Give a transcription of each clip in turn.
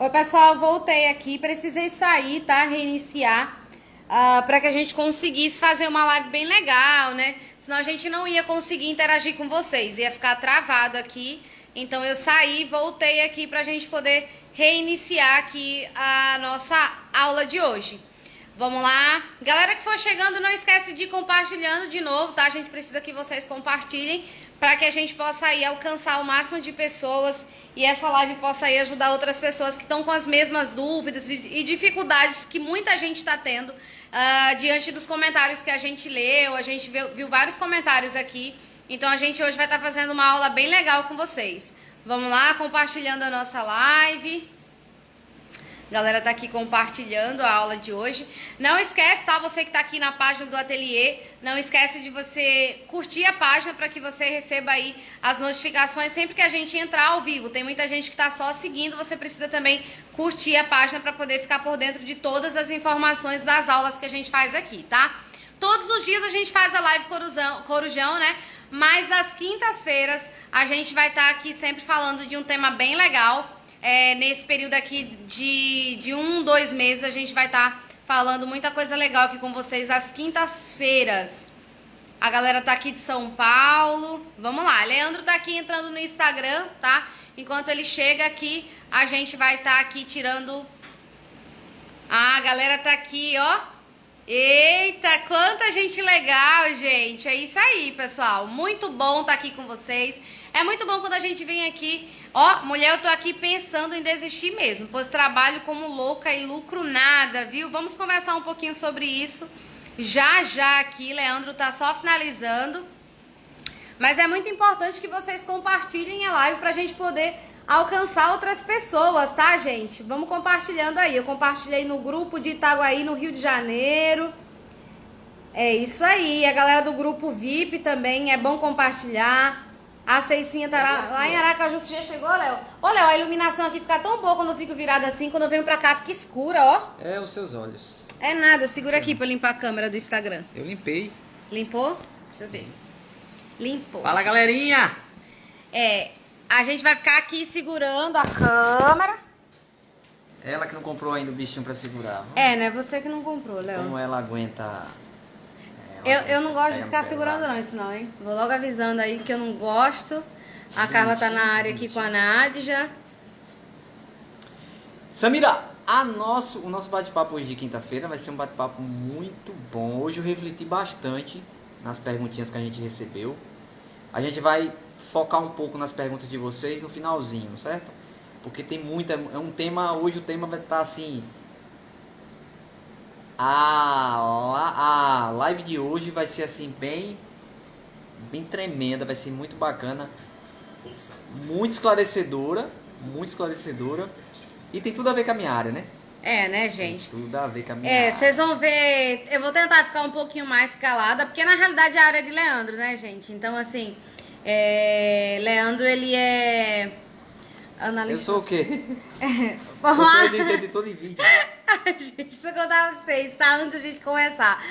Oi, pessoal, voltei aqui. Precisei sair, tá? Reiniciar. Para que a gente conseguisse fazer uma live bem legal, né? Senão a gente não ia conseguir interagir com vocês. Ia ficar travado aqui. Então eu saí, voltei aqui pra gente poder reiniciar aqui a nossa aula de hoje. Vamos lá. Galera que for chegando, não esquece de ir compartilhando de novo, tá? A gente precisa que vocês compartilhem para que a gente possa aí alcançar o máximo de pessoas e essa live possa aí ajudar outras pessoas que estão com as mesmas dúvidas e dificuldades que muita gente está tendo diante dos comentários que a gente leu. A gente viu vários comentários aqui. Então a gente hoje vai estar fazendo uma aula bem legal com vocês. Vamos lá, compartilhando a nossa live. A galera tá aqui compartilhando a aula de hoje. Não esquece, tá? Você que tá aqui na página do ateliê, não esquece de você curtir a página para que você receba aí as notificações sempre que a gente entrar ao vivo. Tem muita gente que tá só seguindo, você precisa também curtir a página para poder ficar por dentro de todas as informações das aulas que a gente faz aqui, tá? Todos os dias a gente faz a live Corujão, né? Mas às quintas-feiras a gente vai estar aqui sempre falando de um tema bem legal. Nesse período aqui de 2 meses a gente vai estar falando muita coisa legal aqui com vocês às quintas-feiras. A galera tá aqui de São Paulo. Vamos lá, Leandro tá aqui entrando no Instagram, tá? Enquanto ele chega aqui, a gente vai estar aqui tirando... a galera tá aqui, ó. Eita, quanta gente legal, gente. É isso aí, pessoal. Muito bom estar aqui com vocês. É muito bom quando a gente vem aqui... Ó, mulher, eu tô aqui pensando em desistir mesmo, pois trabalho como louca e lucro nada, viu? Vamos conversar um pouquinho sobre isso já aqui. Leandro tá só finalizando. Mas é muito importante que vocês compartilhem a live pra gente poder alcançar outras pessoas, tá, gente? Vamos compartilhando aí. Eu compartilhei no grupo de Itaguaí, no Rio de Janeiro. É isso aí. A galera do grupo VIP também, é bom compartilhar. A Ceicinha tá lá em Aracaju. Você já chegou, Léo? Ô, Léo, a iluminação aqui fica tão boa quando eu fico virada assim. Quando eu venho pra cá, fica escura, ó. É, os seus olhos. É nada. Segura aqui pra eu limpar a câmera do Instagram. Eu limpei. Limpou? Deixa eu ver. Limpou. Fala, galerinha! A gente vai ficar aqui segurando a câmera. Ela que não comprou ainda o bichinho pra segurar. Né? Você que não comprou, Léo. Como ela aguenta... Eu não gosto de ficar segurando não, isso não, hein? Vou logo avisando aí que eu não gosto. A Carla tá na área aqui com a Nádja. Samira, o nosso bate-papo hoje de quinta-feira vai ser um bate-papo muito bom. Hoje eu refleti bastante nas perguntinhas que a gente recebeu. A gente vai focar um pouco nas perguntas de vocês no finalzinho, certo? Porque tem muita... hoje o tema vai estar assim... A live de hoje vai ser assim bem tremenda, vai ser muito bacana, muito esclarecedora e tem tudo a ver com a minha área, né? Né, gente? Tem tudo a ver com a minha área. Vocês vão ver, eu vou tentar ficar um pouquinho mais calada, porque na realidade a área é de Leandro, né, gente? Então, assim, Leandro, ele é analista. Eu sou o quê? Vamos eu lá. sou editor de vídeo. Gente, deixa eu contar a vocês, tá? Antes de a gente começar.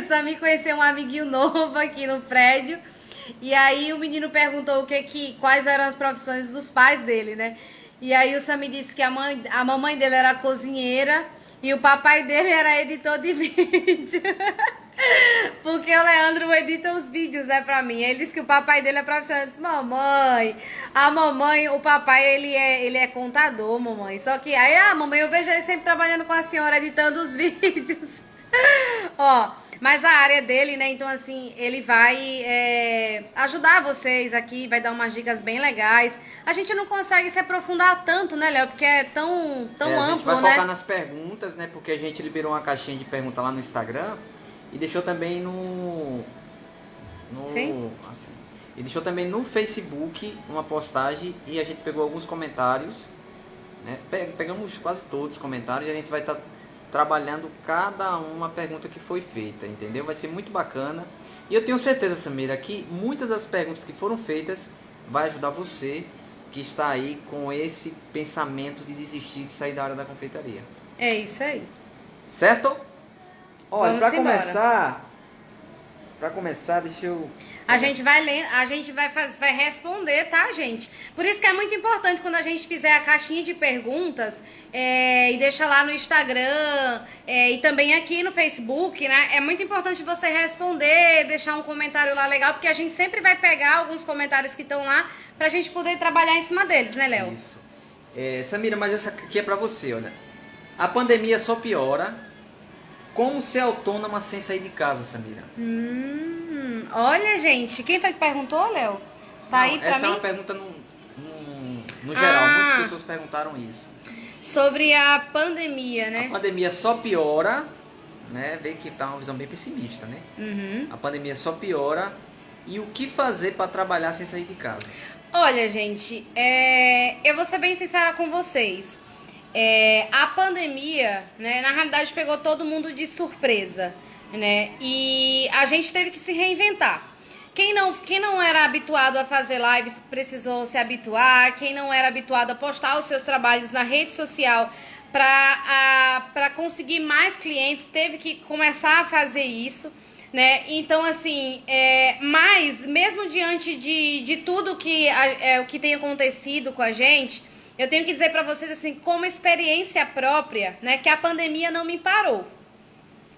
O Samir conheceu um amiguinho novo aqui no prédio. E aí o menino perguntou quais eram as profissões dos pais dele, né? E aí o Samir disse que a mamãe dele era cozinheira e o papai dele era editor de vídeo. Porque o Leandro edita os vídeos, né, pra mim. Ele disse que o papai dele é profissional. Eu disse, o papai, ele é contador, mamãe. Só que aí, mamãe, eu vejo ele sempre trabalhando com a senhora, editando os vídeos. Mas a área dele, né, então assim, ele vai ajudar vocês aqui, vai dar umas dicas bem legais. A gente não consegue se aprofundar tanto, né, Léo, porque é tão amplo, né? A gente vai focar nas perguntas, né, porque a gente liberou uma caixinha de perguntas lá no Instagram. E deixou também e deixou também no Facebook uma postagem e a gente pegou alguns comentários, né? Pegamos quase todos os comentários e a gente vai estar trabalhando cada uma pergunta que foi feita, entendeu? Vai ser muito bacana. E eu tenho certeza, Samira, que muitas das perguntas que foram feitas vai ajudar você que está aí com esse pensamento de desistir de sair da área da confeitaria. É isso aí. Certo? Olha, para Pra começar, deixa eu... A gente vai ler, a gente vai responder, tá, gente? Por isso que é muito importante quando a gente fizer a caixinha de perguntas e deixa lá no Instagram e também aqui no Facebook, né? É muito importante você responder, deixar um comentário lá legal, porque a gente sempre vai pegar alguns comentários que estão lá pra gente poder trabalhar em cima deles, né, Léo? Isso. Samira, mas essa aqui é pra você, olha. A pandemia só piora. Como ser autônoma sem sair de casa, Samira? Olha, gente, quem foi que perguntou, Léo? Tá aí pra mim? Essa é uma pergunta no geral. Muitas pessoas perguntaram isso. Sobre a pandemia, né? A pandemia só piora, né? Vê que tá uma visão bem pessimista, né? A pandemia só piora. E o que fazer para trabalhar sem sair de casa? Olha, gente, eu vou ser bem sincera com vocês. A pandemia, né, na realidade pegou todo mundo de surpresa, né? E a gente teve que se reinventar. Quem não era habituado a fazer lives precisou se habituar. Quem não era habituado a postar os seus trabalhos na rede social para conseguir mais clientes teve que começar a fazer isso, né? Então, assim, mas mesmo diante de tudo o que tem acontecido com a gente, eu tenho que dizer para vocês, assim, como experiência própria, né, que a pandemia não me parou,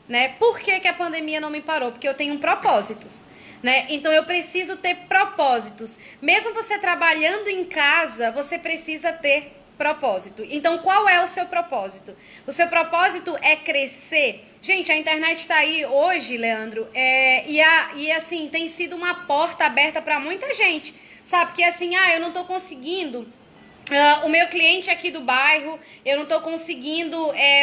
né? Por que a pandemia não me parou? Porque eu tenho propósitos, né? Então eu preciso ter propósitos. Mesmo você trabalhando em casa, você precisa ter propósito. Então qual é o seu propósito? O seu propósito é crescer. Gente, a internet está aí hoje, Leandro, e assim, tem sido uma porta aberta para muita gente, sabe? Que assim, eu não tô conseguindo... o meu cliente aqui do bairro, eu não tô conseguindo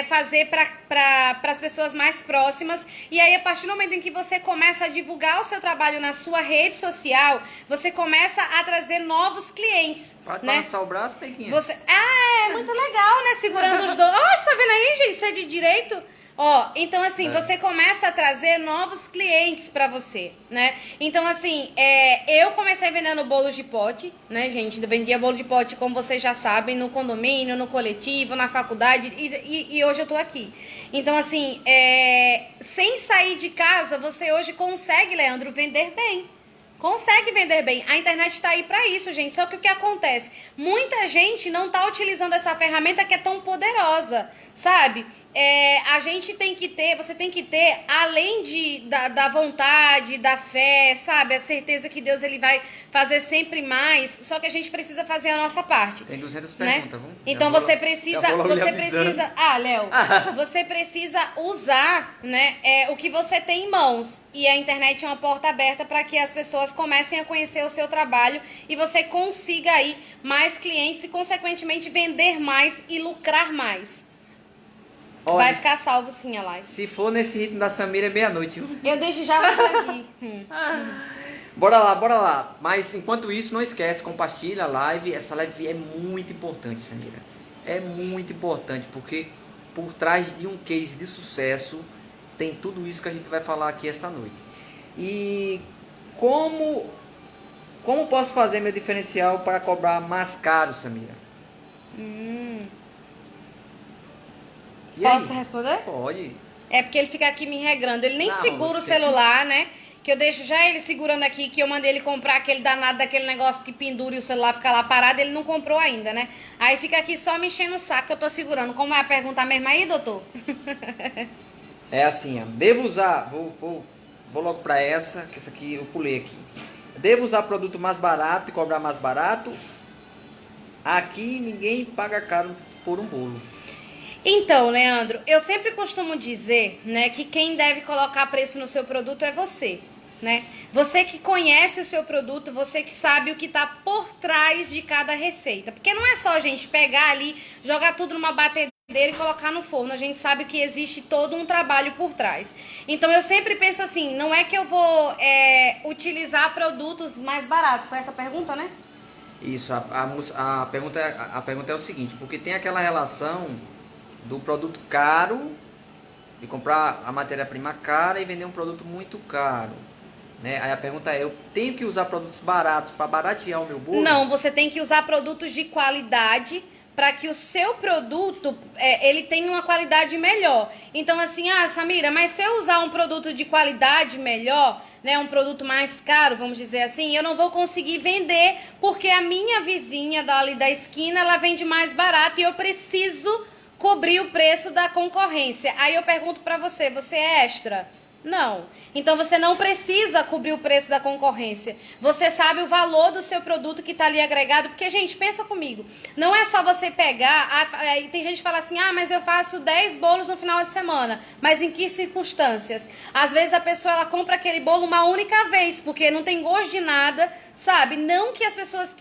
fazer para as pessoas mais próximas. E aí, a partir do momento em que você começa a divulgar o seu trabalho na sua rede social, você começa a trazer novos clientes. Pode né? balançar o braço, tem que... É muito legal, né? Segurando os dois. Ó, tá vendo aí, gente? Isso é de direito? Ó, então assim, você começa a trazer novos clientes pra você, né? Então assim, eu comecei vendendo bolos de pote, né, gente? Eu vendia bolo de pote, como vocês já sabem, no condomínio, no coletivo, na faculdade, e hoje eu tô aqui. Então assim, sem sair de casa, você hoje consegue, Leandro, vender bem. Consegue vender bem. A internet tá aí pra isso, gente. Só que o que acontece? Muita gente não tá utilizando essa ferramenta que é tão poderosa, sabe? A gente tem que ter, você tem que ter, além da vontade, da fé, sabe? A certeza que Deus ele vai fazer sempre mais, só que a gente precisa fazer a nossa parte. Tem 200 né? perguntas, vamos? Então você precisa, Léo, você precisa usar, né, o que você tem em mãos. E a internet é uma porta aberta para que as pessoas comecem a conhecer o seu trabalho e você consiga aí mais clientes e, consequentemente, vender mais e lucrar mais. Olha, vai ficar salvo sim a live. Se for nesse ritmo da Samira, é meia-noite, viu? Eu deixo já você aqui. Bora lá. Mas enquanto isso, não esquece, compartilha a live. Essa live é muito importante, Samira. É muito importante, porque por trás de um case de sucesso tem tudo isso que a gente vai falar aqui essa noite. E como posso fazer meu diferencial para cobrar mais caro, Samira? Posso responder? Pode. É porque ele fica aqui me regrando. Ele nem segura o celular, né? Que eu deixo já ele segurando aqui, que eu mandei ele comprar aquele danado daquele negócio que pendura e o celular fica lá parado, ele não comprou ainda, né? Aí fica aqui só me enchendo o saco que eu tô segurando. Como é a pergunta mesmo aí, doutor? É assim, ó. Devo usar... Vou logo pra essa, que essa aqui eu pulei aqui. Devo usar produto mais barato e cobrar mais barato? Aqui ninguém paga caro por um bolo. Então, Leandro, eu sempre costumo dizer, né, que quem deve colocar preço no seu produto é você, né? Você que conhece o seu produto, você que sabe o que tá por trás de cada receita. Porque não é só a gente pegar ali, jogar tudo numa batedeira e colocar no forno. A gente sabe que existe todo um trabalho por trás. Então, eu sempre penso assim, não é que eu vou utilizar produtos mais baratos. Foi essa a pergunta, né? Isso, a pergunta é o seguinte, porque tem aquela relação do produto caro, de comprar a matéria-prima cara e vender um produto muito caro, né? Aí a pergunta é, eu tenho que usar produtos baratos para baratear o meu bolo? Não, você tem que usar produtos de qualidade para que o seu produto ele tenha uma qualidade melhor. Então assim, Samira, mas se eu usar um produto de qualidade melhor, né, um produto mais caro, vamos dizer assim, eu não vou conseguir vender porque a minha vizinha dali da esquina, ela vende mais barato e eu preciso cobrir o preço da concorrência. Aí eu pergunto para você, você é extra? Não. Então você não precisa cobrir o preço da concorrência. Você sabe o valor do seu produto que está ali agregado. Porque, gente, pensa comigo. Não é só você pegar... tem gente que fala assim, mas eu faço 10 bolos no final de semana. Mas em que circunstâncias? Às vezes a pessoa ela compra aquele bolo uma única vez, porque não tem gosto de nada, sabe? Não que as pessoas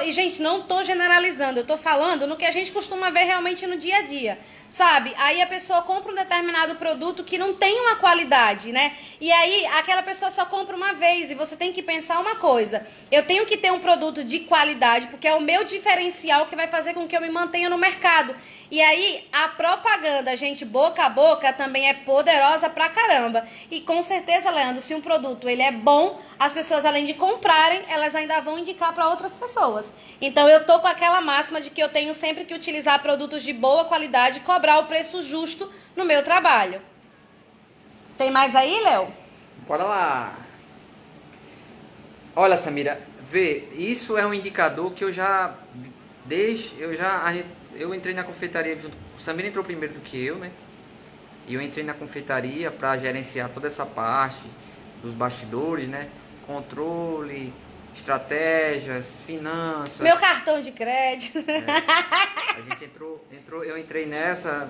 E, gente, não tô generalizando. Eu tô falando no que a gente costuma ver realmente no dia a dia, sabe? Aí a pessoa compra um determinado produto que não tem uma qualidade, né? E aí aquela pessoa só compra uma vez e você tem que pensar uma coisa. Eu tenho que ter um produto de qualidade porque é o meu diferencial que vai fazer com que eu me mantenha no mercado. E aí a propaganda, gente, boca a boca também é poderosa pra caramba. E com certeza, Leandro, se um produto ele é bom, as pessoas além de comprarem, elas ainda vão indicar para outras pessoas. Então eu tô com aquela máxima de que eu tenho sempre que utilizar produtos de boa qualidade e cobrar o preço justo no meu trabalho. Tem mais aí, Léo? Bora lá. Olha, Samira, vê, isso é um indicador que eu entrei na confeitaria junto. Samira entrou primeiro do que eu, né? E eu entrei na confeitaria para gerenciar toda essa parte dos bastidores, né? Controle, estratégias, finanças. Meu cartão de crédito. A gente entrou, eu entrei nessa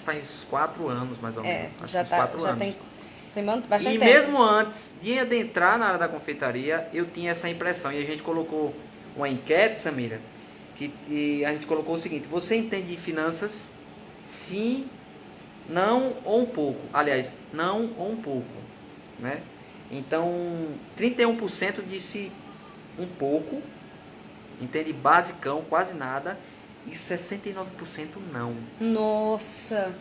faz 4 anos mais ou menos. Acho já que 4 anos. Tem bastante E tempo. mesmo antes de adentrar na área da confeitaria, eu tinha essa impressão. E a gente colocou uma enquete, Samira, e a gente colocou o seguinte: você entende de finanças? Sim, não ou um pouco. Aliás, não ou um pouco, né? Então, 31% disse um pouco, entende basicão, quase nada, e 69% não. Nossa,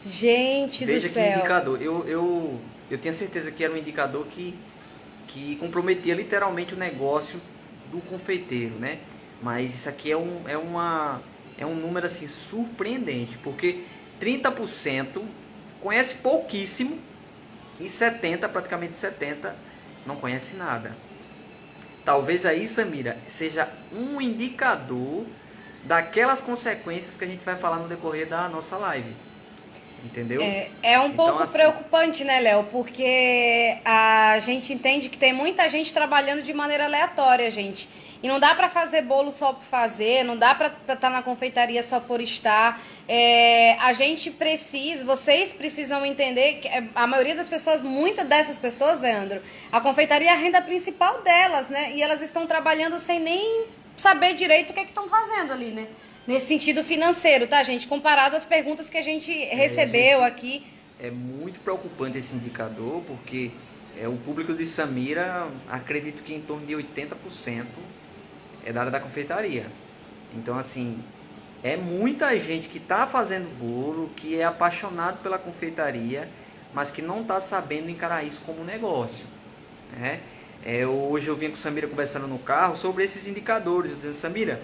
gente Veja do que céu. indicador. Eu tinha certeza que era um indicador que comprometia literalmente o negócio do confeiteiro, né? Mas isso aqui é um número assim surpreendente, porque 30% conhece pouquíssimo e 70%, praticamente 70%, não conhece nada. Talvez aí, Samira, seja um indicador daquelas consequências que a gente vai falar no decorrer da nossa live. Entendeu? É um Então, pouco assim, preocupante, né, Léo? Porque a gente entende que tem muita gente trabalhando de maneira aleatória, gente. E não dá pra fazer bolo só por fazer, não dá pra estar na confeitaria só por estar. A gente precisa, vocês precisam entender que a maioria das pessoas, muitas dessas pessoas, Leandro, a confeitaria é a renda principal delas, né? E elas estão trabalhando sem nem saber direito o que estão fazendo ali, né? Nesse sentido financeiro, tá, gente? Comparado às perguntas que a gente recebeu aqui. É muito preocupante esse indicador, porque o público de Samira, acredito que em torno de 80% é da área da confeitaria. Então, assim, é muita gente que está fazendo bolo, que é apaixonado pela confeitaria, mas que não está sabendo encarar isso como negócio, né? Hoje eu vim com Samira conversando no carro sobre esses indicadores, dizendo: Samira,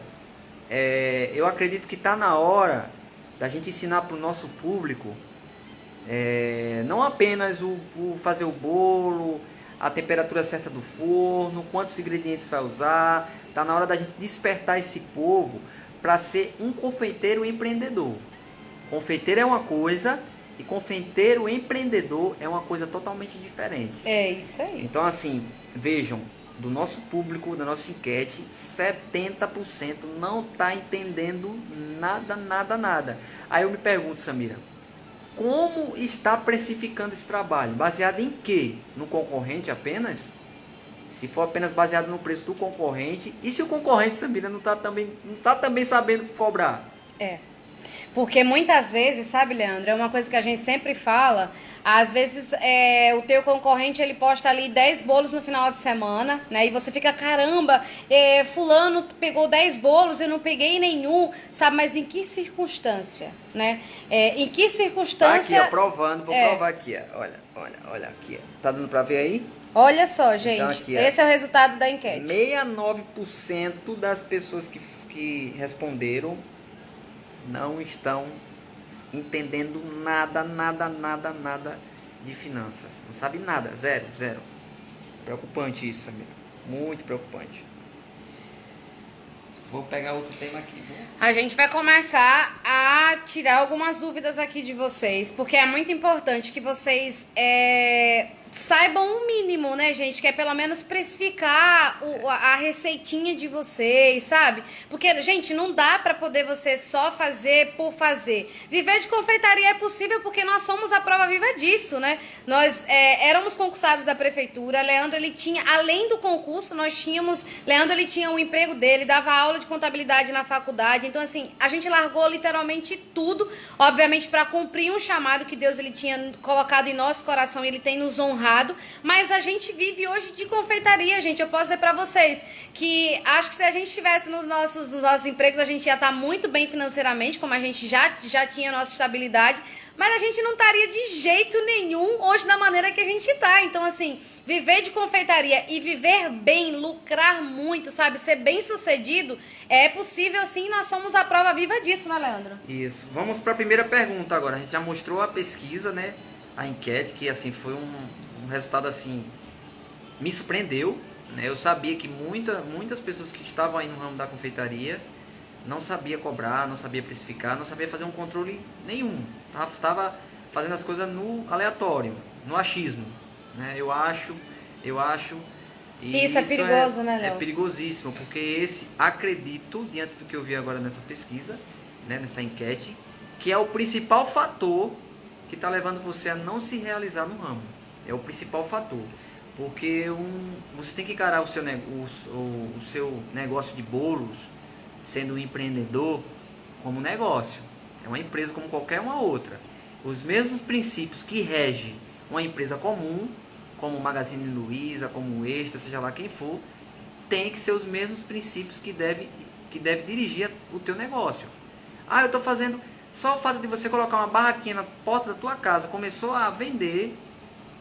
eu acredito que está na hora da gente ensinar para o nosso público não apenas o fazer o bolo, a temperatura certa do forno, quantos ingredientes vai usar. Está na hora da gente despertar esse povo para ser um confeiteiro empreendedor. Confeiteiro é uma coisa e confeiteiro empreendedor é uma coisa totalmente diferente. É isso aí. Então, assim, vejam, do nosso público, da nossa enquete, 70% não está entendendo nada. Aí eu me pergunto, Samira, como está precificando esse trabalho? Baseado em quê? No concorrente apenas? Se for apenas baseado no preço do concorrente, e se o concorrente, Samira, não está também sabendo cobrar? Porque muitas vezes, sabe, Leandro, é uma coisa que a gente sempre fala, às vezes o teu concorrente ele posta ali 10 bolos no final de semana, né? E você fica, caramba, fulano pegou 10 bolos, eu não peguei nenhum, sabe? Mas em que circunstância, né? Em que circunstância... Tá aqui, ó, provando, vou provar aqui, ó. Olha aqui, ó. Tá dando pra ver aí? Olha só, gente, Então, aqui, esse é o resultado da enquete. 69% das pessoas que que responderam não estão entendendo nada de finanças. Não sabe nada, zero. Preocupante isso, Samira. Muito preocupante. Vou pegar outro tema aqui. A gente vai começar a tirar algumas dúvidas aqui de vocês, porque é muito importante que vocês saibam o mínimo, né, gente? Que é pelo menos precificar a receitinha de vocês, sabe? Porque, gente, não dá pra poder você só fazer por fazer. Viver de confeitaria é possível porque nós somos a prova viva disso, né? Nós éramos concursados da prefeitura. Leandro, ele tinha, além do concurso, Leandro, ele tinha um emprego dele, dava aula de contabilidade na faculdade. Então, assim, a gente largou literalmente tudo, obviamente, pra cumprir um chamado que Deus, ele tinha colocado em nosso coração e ele tem nos honrado. Mas a gente vive hoje de confeitaria, gente. Eu posso dizer pra vocês que acho que se a gente estivesse nos nossos empregos, a gente ia estar muito bem financeiramente, como a gente já tinha nossa estabilidade, mas a gente não estaria de jeito nenhum hoje da maneira que a gente tá. Então, assim, viver de confeitaria e viver bem, lucrar muito, sabe, ser bem sucedido, é possível sim, nós somos a prova viva disso, né, Leandro? Isso. Vamos para a primeira pergunta agora. A gente já mostrou a pesquisa, né, a enquete, que assim foi um resultado assim, me surpreendeu, né? Eu sabia que muitas pessoas que estavam aí no ramo da confeitaria não sabia cobrar, não sabia precificar, não sabia fazer um controle nenhum. Tava fazendo as coisas no aleatório, no achismo, né? Eu acho. E isso é perigoso, né, Léo? É perigosíssimo, porque acredito, diante do que eu vi agora nessa pesquisa, né, nessa enquete, que é o principal fator que está levando você a não se realizar no ramo. É o principal fator. Porque você tem que encarar o seu negócio de bolos, sendo um empreendedor, como negócio. É uma empresa como qualquer uma outra. Os mesmos princípios que regem uma empresa comum, como o Magazine Luiza, como o Extra, seja lá quem for, tem que ser os mesmos princípios que deve dirigir o teu negócio. Eu estou fazendo... Só o fato de você colocar uma barraquinha na porta da tua casa, começou a vender,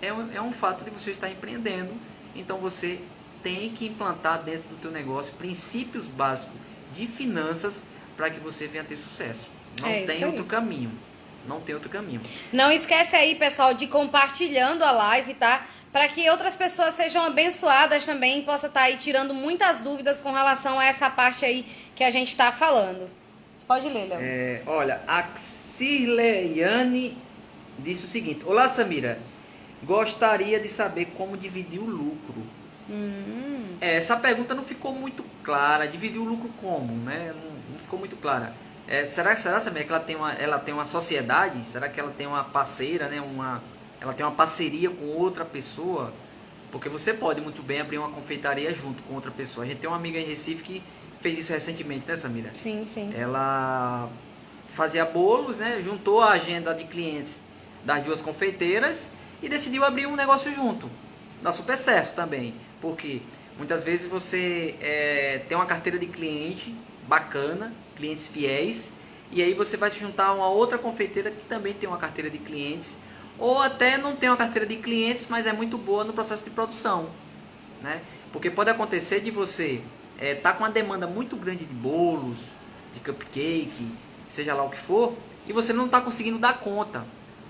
é um fato de você estar empreendendo. Então você tem que implantar dentro do teu negócio princípios básicos de finanças para que você venha ter sucesso. Não tem outro caminho. Não tem outro caminho. Não esquece aí, pessoal, de compartilhando a live, tá? Para que outras pessoas sejam abençoadas também e possa estar aí tirando muitas dúvidas com relação a essa parte aí que a gente está falando. Pode ler, Léo. Olha, a Cirleiane disse o seguinte: olá, Samira, gostaria de saber como dividir o lucro. Essa pergunta não ficou muito clara. Dividir o lucro como, né? Não ficou muito clara. Será, Samira, que ela tem uma sociedade? Será que ela tem uma parceira, né? Ela tem uma parceria com outra pessoa? Porque você pode muito bem abrir uma confeitaria junto com outra pessoa. A gente tem uma amiga em Recife que fez isso recentemente, né, Samira? Sim, sim. Ela fazia bolos, né? Juntou a agenda de clientes das duas confeiteiras e decidiu abrir um negócio junto. Dá super certo também, porque muitas vezes você tem uma carteira de cliente bacana, clientes fiéis, e aí você vai se juntar a uma outra confeiteira que também tem uma carteira de clientes, ou até não tem uma carteira de clientes, mas é muito boa no processo de produção, né? Porque pode acontecer de você tá com uma demanda muito grande de bolos, de cupcake, seja lá o que for, e você não está conseguindo dar conta.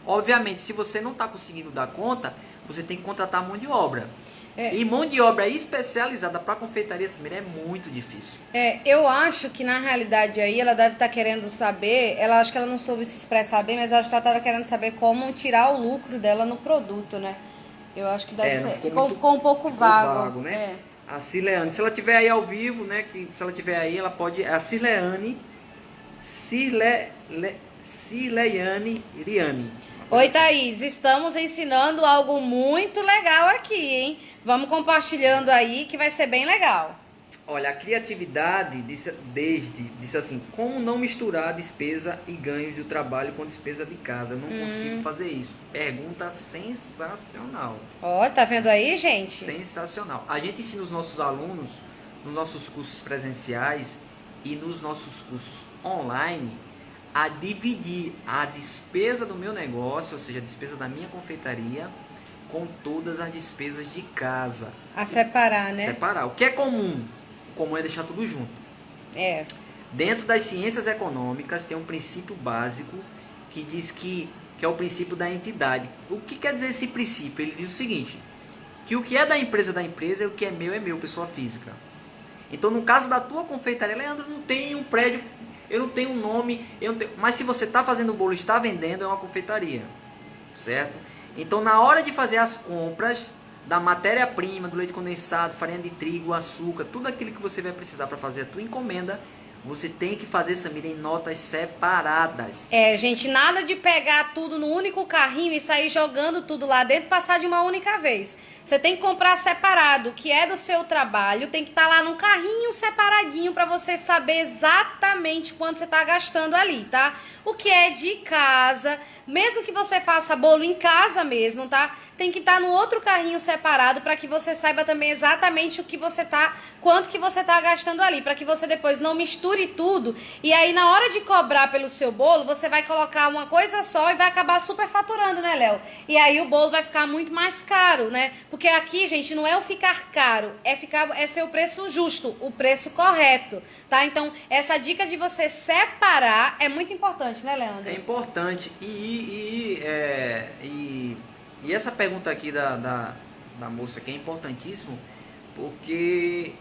Obviamente, se você não está conseguindo dar conta, você tem que contratar mão de obra. E mão de obra especializada para confeitaria é muito difícil. Eu acho que na realidade aí ela deve estar querendo saber, acho que ela não soube se expressar bem, mas eu acho que ela estava querendo saber como tirar o lucro dela no produto, né? Eu acho que deve ser. Ficou um pouco vago, né? A Cirleane, se ela estiver aí ao vivo, né? Se ela estiver aí, ela pode. A Cirleane. Cirleiane Iriane. Oi, Thaís. Estamos ensinando algo muito legal aqui, hein? Vamos compartilhando aí que vai ser bem legal. Olha, a criatividade disse assim: como não misturar despesa e ganhos do trabalho com despesa de casa? Eu não consigo fazer isso. Pergunta sensacional. Tá vendo aí, gente? Sensacional. A gente ensina os nossos alunos, nos nossos cursos presenciais e nos nossos cursos online, a dividir a despesa do meu negócio, ou seja, a despesa da minha confeitaria, com todas as despesas de casa. A separar, né? Separar. O que é comum? O comum é deixar tudo junto. Dentro das ciências econômicas tem um princípio básico que diz que é o princípio da entidade. O que quer dizer esse princípio? Ele diz o seguinte, que o que é da empresa e o que é meu, pessoa física. Então, no caso da tua confeitaria, Leandro, não tem um prédio, eu não tenho um nome, mas se você está fazendo o bolo e está vendendo, é uma confeitaria, certo? Então, na hora de fazer as compras da matéria-prima, do leite condensado, farinha de trigo, açúcar, tudo aquilo que você vai precisar para fazer a tua encomenda, você tem que fazer, Samira, em notas separadas. Gente, nada de pegar tudo no único carrinho e sair jogando tudo lá dentro e passar de uma única vez. Você tem que comprar separado, o que é do seu trabalho, tem que estar lá num carrinho separadinho para você saber exatamente quanto você está gastando ali, tá? O que é de casa, mesmo que você faça bolo em casa mesmo, tá? Tem que estar no outro carrinho separado para que você saiba também exatamente quanto que você tá gastando ali, para que você depois não misture tudo e aí na hora de cobrar pelo seu bolo, você vai colocar uma coisa só e vai acabar superfaturando, né, Léo? E aí o bolo vai ficar muito mais caro, né? Porque aqui, gente, não é o ficar caro, é ser o preço justo, o preço correto, tá? Então, essa dica de você separar é muito importante, né, Leandro? É importante. E essa pergunta aqui da moça aqui é importantíssimo, porque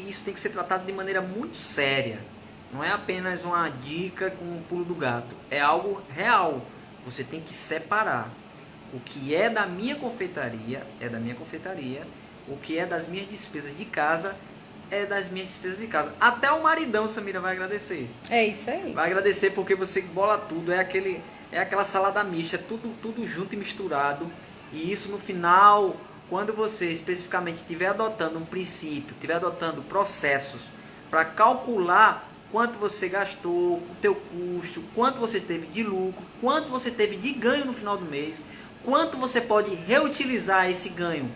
isso tem que ser tratado de maneira muito séria. Não é apenas uma dica com um pulo do gato, é algo real. Você tem que separar. O que é da minha confeitaria, é da minha confeitaria. O que é das minhas despesas de casa, é das minhas despesas de casa. Até o maridão, Samira, vai agradecer. É isso aí. Vai agradecer porque você bola tudo. É aquela salada mista, tudo junto e misturado. E isso no final, quando você especificamente estiver adotando um princípio, estiver adotando processos para calcular quanto você gastou, o teu custo, quanto você teve de lucro, quanto você teve de ganho no final do mês, quanto você pode reutilizar esse ganho,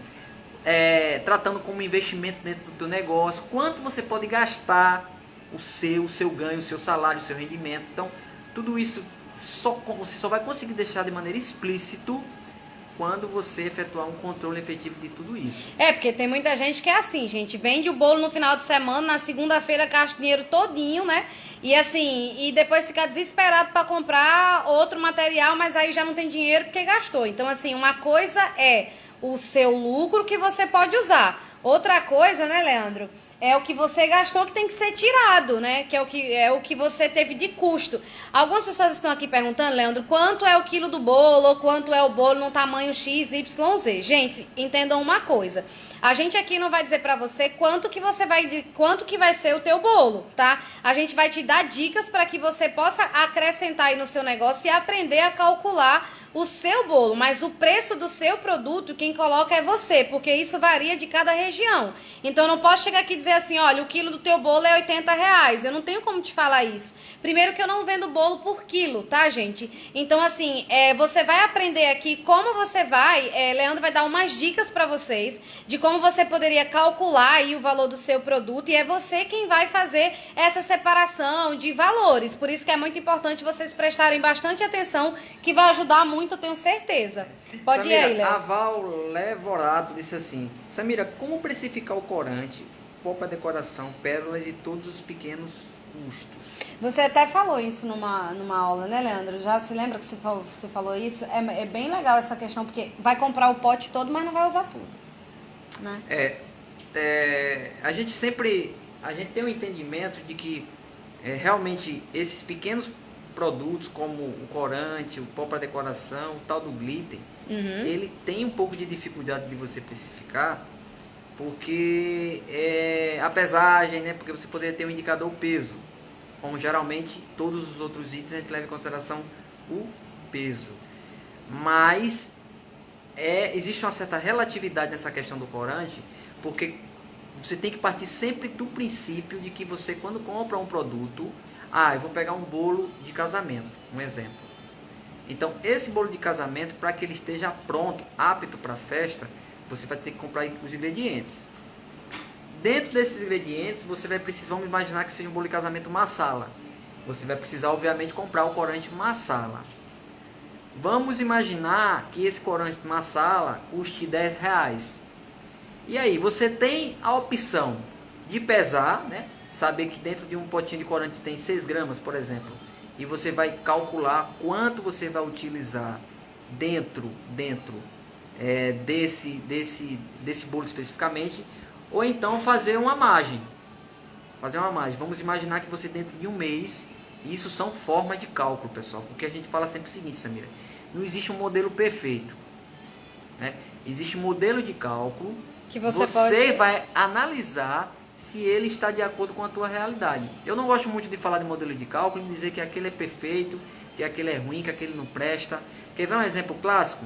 tratando como investimento dentro do teu negócio, quanto você pode gastar o seu ganho, o seu salário, o seu rendimento. Então, tudo isso você só vai conseguir deixar de maneira explícita quando você efetuar um controle efetivo de tudo isso. Porque tem muita gente que é assim, gente, vende o bolo no final de semana, na segunda-feira gasta o dinheiro todinho, né? E assim, e depois fica desesperado para comprar outro material, mas aí já não tem dinheiro porque gastou. Então assim, uma coisa é o seu lucro que você pode usar. Outra coisa, né, Leandro? É o que você gastou que tem que ser tirado, né? Que é o que você teve de custo. Algumas pessoas estão aqui perguntando, Leandro, quanto é o quilo do bolo ou quanto é o bolo no tamanho X, Y, Z. Gente, entendam uma coisa. A gente aqui não vai dizer pra você quanto que vai ser o teu bolo, tá? A gente vai te dar dicas para que você possa acrescentar aí no seu negócio e aprender a calcular o seu bolo, mas o preço do seu produto, quem coloca é você, porque isso varia de cada região. Então eu não posso chegar aqui e dizer assim, olha, o quilo do teu bolo é R$80, eu não tenho como te falar isso. Primeiro que eu não vendo bolo por quilo, tá, gente? Então assim, você vai aprender aqui como você Leandro vai dar umas dicas pra vocês de como você poderia calcular aí o valor do seu produto e é você quem vai fazer essa separação de valores. Por isso que é muito importante vocês prestarem bastante atenção, que vai ajudar muito, eu tenho certeza. Pode Samira, ir aí, Léo. A Val Levorato disse assim, Samira, como precificar o corante, pó para decoração, pérolas e todos os pequenos custos? Você até falou isso numa aula, né, Leandro? Já se lembra que você falou isso? É bem legal essa questão, porque vai comprar o pote todo, mas não vai usar tudo, né? A gente tem um entendimento de que realmente esses pequenos produtos como o corante, o pó para decoração, o tal do glitter, ele tem um pouco de dificuldade de você precificar, porque a pesagem, né? Porque você poderia ter um indicador peso, como geralmente todos os outros itens a gente leva em consideração o peso, mas existe uma certa relatividade nessa questão do corante, porque você tem que partir sempre do princípio de que você, quando compra um produto, eu vou pegar um bolo de casamento, um exemplo. Então, esse bolo de casamento, para que ele esteja pronto, apto para a festa, você vai ter que comprar os ingredientes. Dentro desses ingredientes, você vai precisar, vamos imaginar que seja um bolo de casamento marsala. Você vai precisar, obviamente, comprar o corante marsala. Vamos imaginar que esse corante marsala custe R$10. E aí, você tem a opção de pesar, né? saber que dentro de um potinho de corantes tem 6 gramas, por exemplo, e você vai calcular quanto você vai utilizar dentro desse bolo especificamente, ou então fazer uma margem. Vamos imaginar que você dentro de um mês, isso são formas de cálculo, pessoal, porque a gente fala sempre o seguinte, Samira, não existe um modelo perfeito, né? Existe um modelo de cálculo que você vai analisar se ele está de acordo com a tua realidade. Eu não gosto muito de falar de modelo de cálculo e dizer que aquele é perfeito, que aquele é ruim, que aquele não presta. Quer ver um exemplo clássico?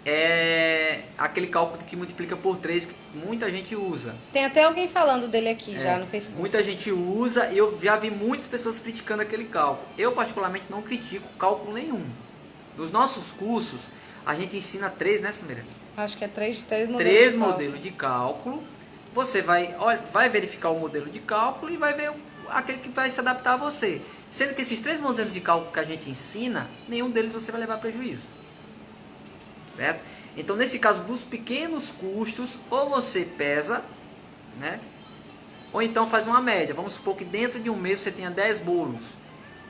É aquele cálculo que multiplica por 3 que muita gente usa. Tem até alguém falando dele aqui já no Facebook. Muita gente usa e eu já vi muitas pessoas criticando aquele cálculo. Eu particularmente não critico cálculo nenhum. Nos nossos cursos, a gente ensina 3, né, Samira? Acho que é 3 modelos de cálculo. Você vai verificar o modelo de cálculo e vai ver aquele que vai se adaptar a você. Sendo que esses 3 modelos de cálculo que a gente ensina, nenhum deles você vai levar prejuízo. Certo? Então, nesse caso dos pequenos custos, ou você pesa, né? Ou então faz uma média. Vamos supor que dentro de um mês você tenha 10 bolos.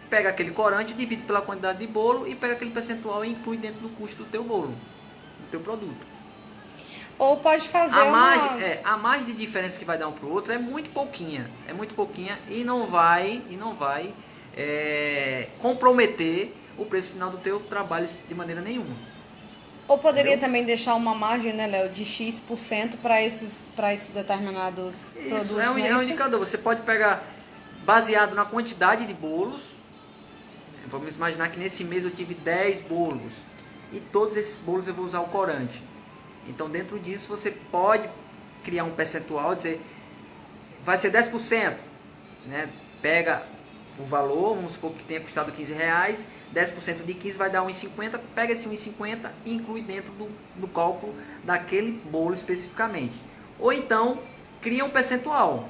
Pega aquele corante, divide pela quantidade de bolo e pega aquele percentual e inclui dentro do custo do teu bolo, do teu produto. Ou pode fazer a margem de diferença que vai dar um para o outro é muito pouquinha. É muito pouquinha e não vai comprometer o preço final do teu trabalho de maneira nenhuma. Ou poderia também deixar uma margem, né, Léo, de X% para esses determinados produtos. Isso é um indicador. Você pode pegar baseado na quantidade de bolos. Vamos imaginar que nesse mês eu tive 10 bolos. E todos esses bolos eu vou usar o corante. Então, dentro disso, você pode criar um percentual, dizer, vai ser 10%. Né? Pega o valor, vamos supor que tenha custado R$15, 10% de 15 vai dar 1,50, pega esse 1,50 e inclui dentro do cálculo daquele bolo especificamente. Ou então, cria um percentual.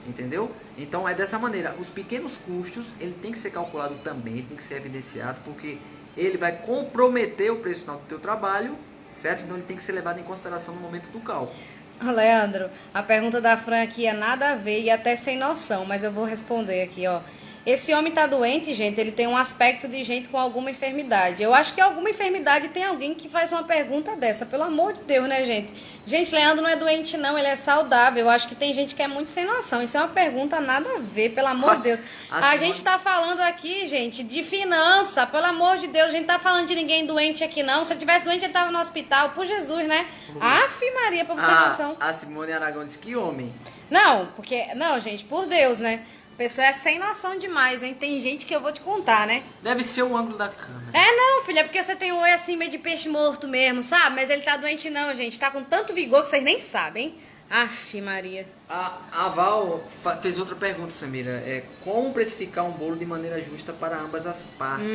Entendeu? Então, é dessa maneira. Os pequenos custos, ele tem que ser calculado também, ele tem que ser evidenciado, porque ele vai comprometer o preço final do teu trabalho, certo? Então, ele tem que ser levado em consideração no momento do cálculo. Leandro, a pergunta da Fran aqui é nada a ver e até sem noção, mas eu vou responder aqui, ó. Esse homem tá doente, gente, ele tem um aspecto de gente com alguma enfermidade. Eu acho que alguma enfermidade tem alguém que faz uma pergunta dessa, pelo amor de Deus, né, gente? Gente, Leandro não é doente não, ele é saudável. Eu acho que tem gente que é muito sem noção. Isso é uma pergunta nada a ver, pelo amor de Deus. A gente tá falando aqui, gente, de finança, pelo amor de Deus. A gente tá falando de ninguém doente aqui não. Se ele tivesse doente, ele tava no hospital, por Jesus, né? Aff, Maria, pra você ter noção. A Simone Aragão disse que homem. Não, porque... Não, gente, por Deus, né? A pessoa é sem noção demais, hein? Tem gente que eu vou te contar, né? Deve ser o ângulo da câmera. Não, filha, é porque você tem o olho assim meio de peixe morto mesmo, sabe? Mas ele tá doente não, gente. Tá com tanto vigor que vocês nem sabem, hein? Aff, Maria. A Val fez outra pergunta, Samira. Como precificar um bolo de maneira justa para ambas as partes?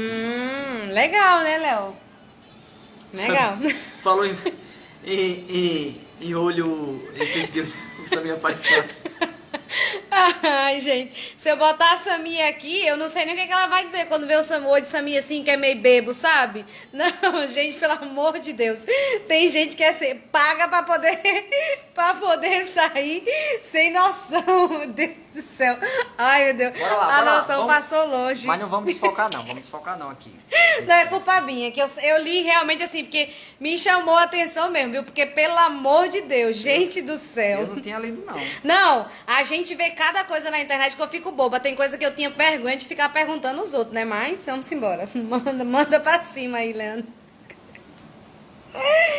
Legal, né, Léo? Legal. Falou em olho... Em peixe de olho. Samira apareceu. Ai, gente, se eu botar a Samia aqui, eu não sei nem o que ela vai dizer quando vê o olho de Samia assim, que é meio bebo, sabe? Não, gente, pelo amor de Deus. Tem gente que paga pra poder sair sem noção. Meu Deus do céu. Ai, meu Deus. Bora lá, a noção passou longe. Mas não vamos desfocar não aqui. Não, é culpa minha, que eu li realmente assim, porque me chamou a atenção mesmo, viu? Porque, pelo amor de Deus, gente do céu. Eu não tinha lido, não. Não, a gente vê cada coisa na internet que eu fico boba. Tem coisa que eu tinha vergonha de ficar perguntando aos outros, né? Mas vamos embora. Manda pra cima aí, Leandro.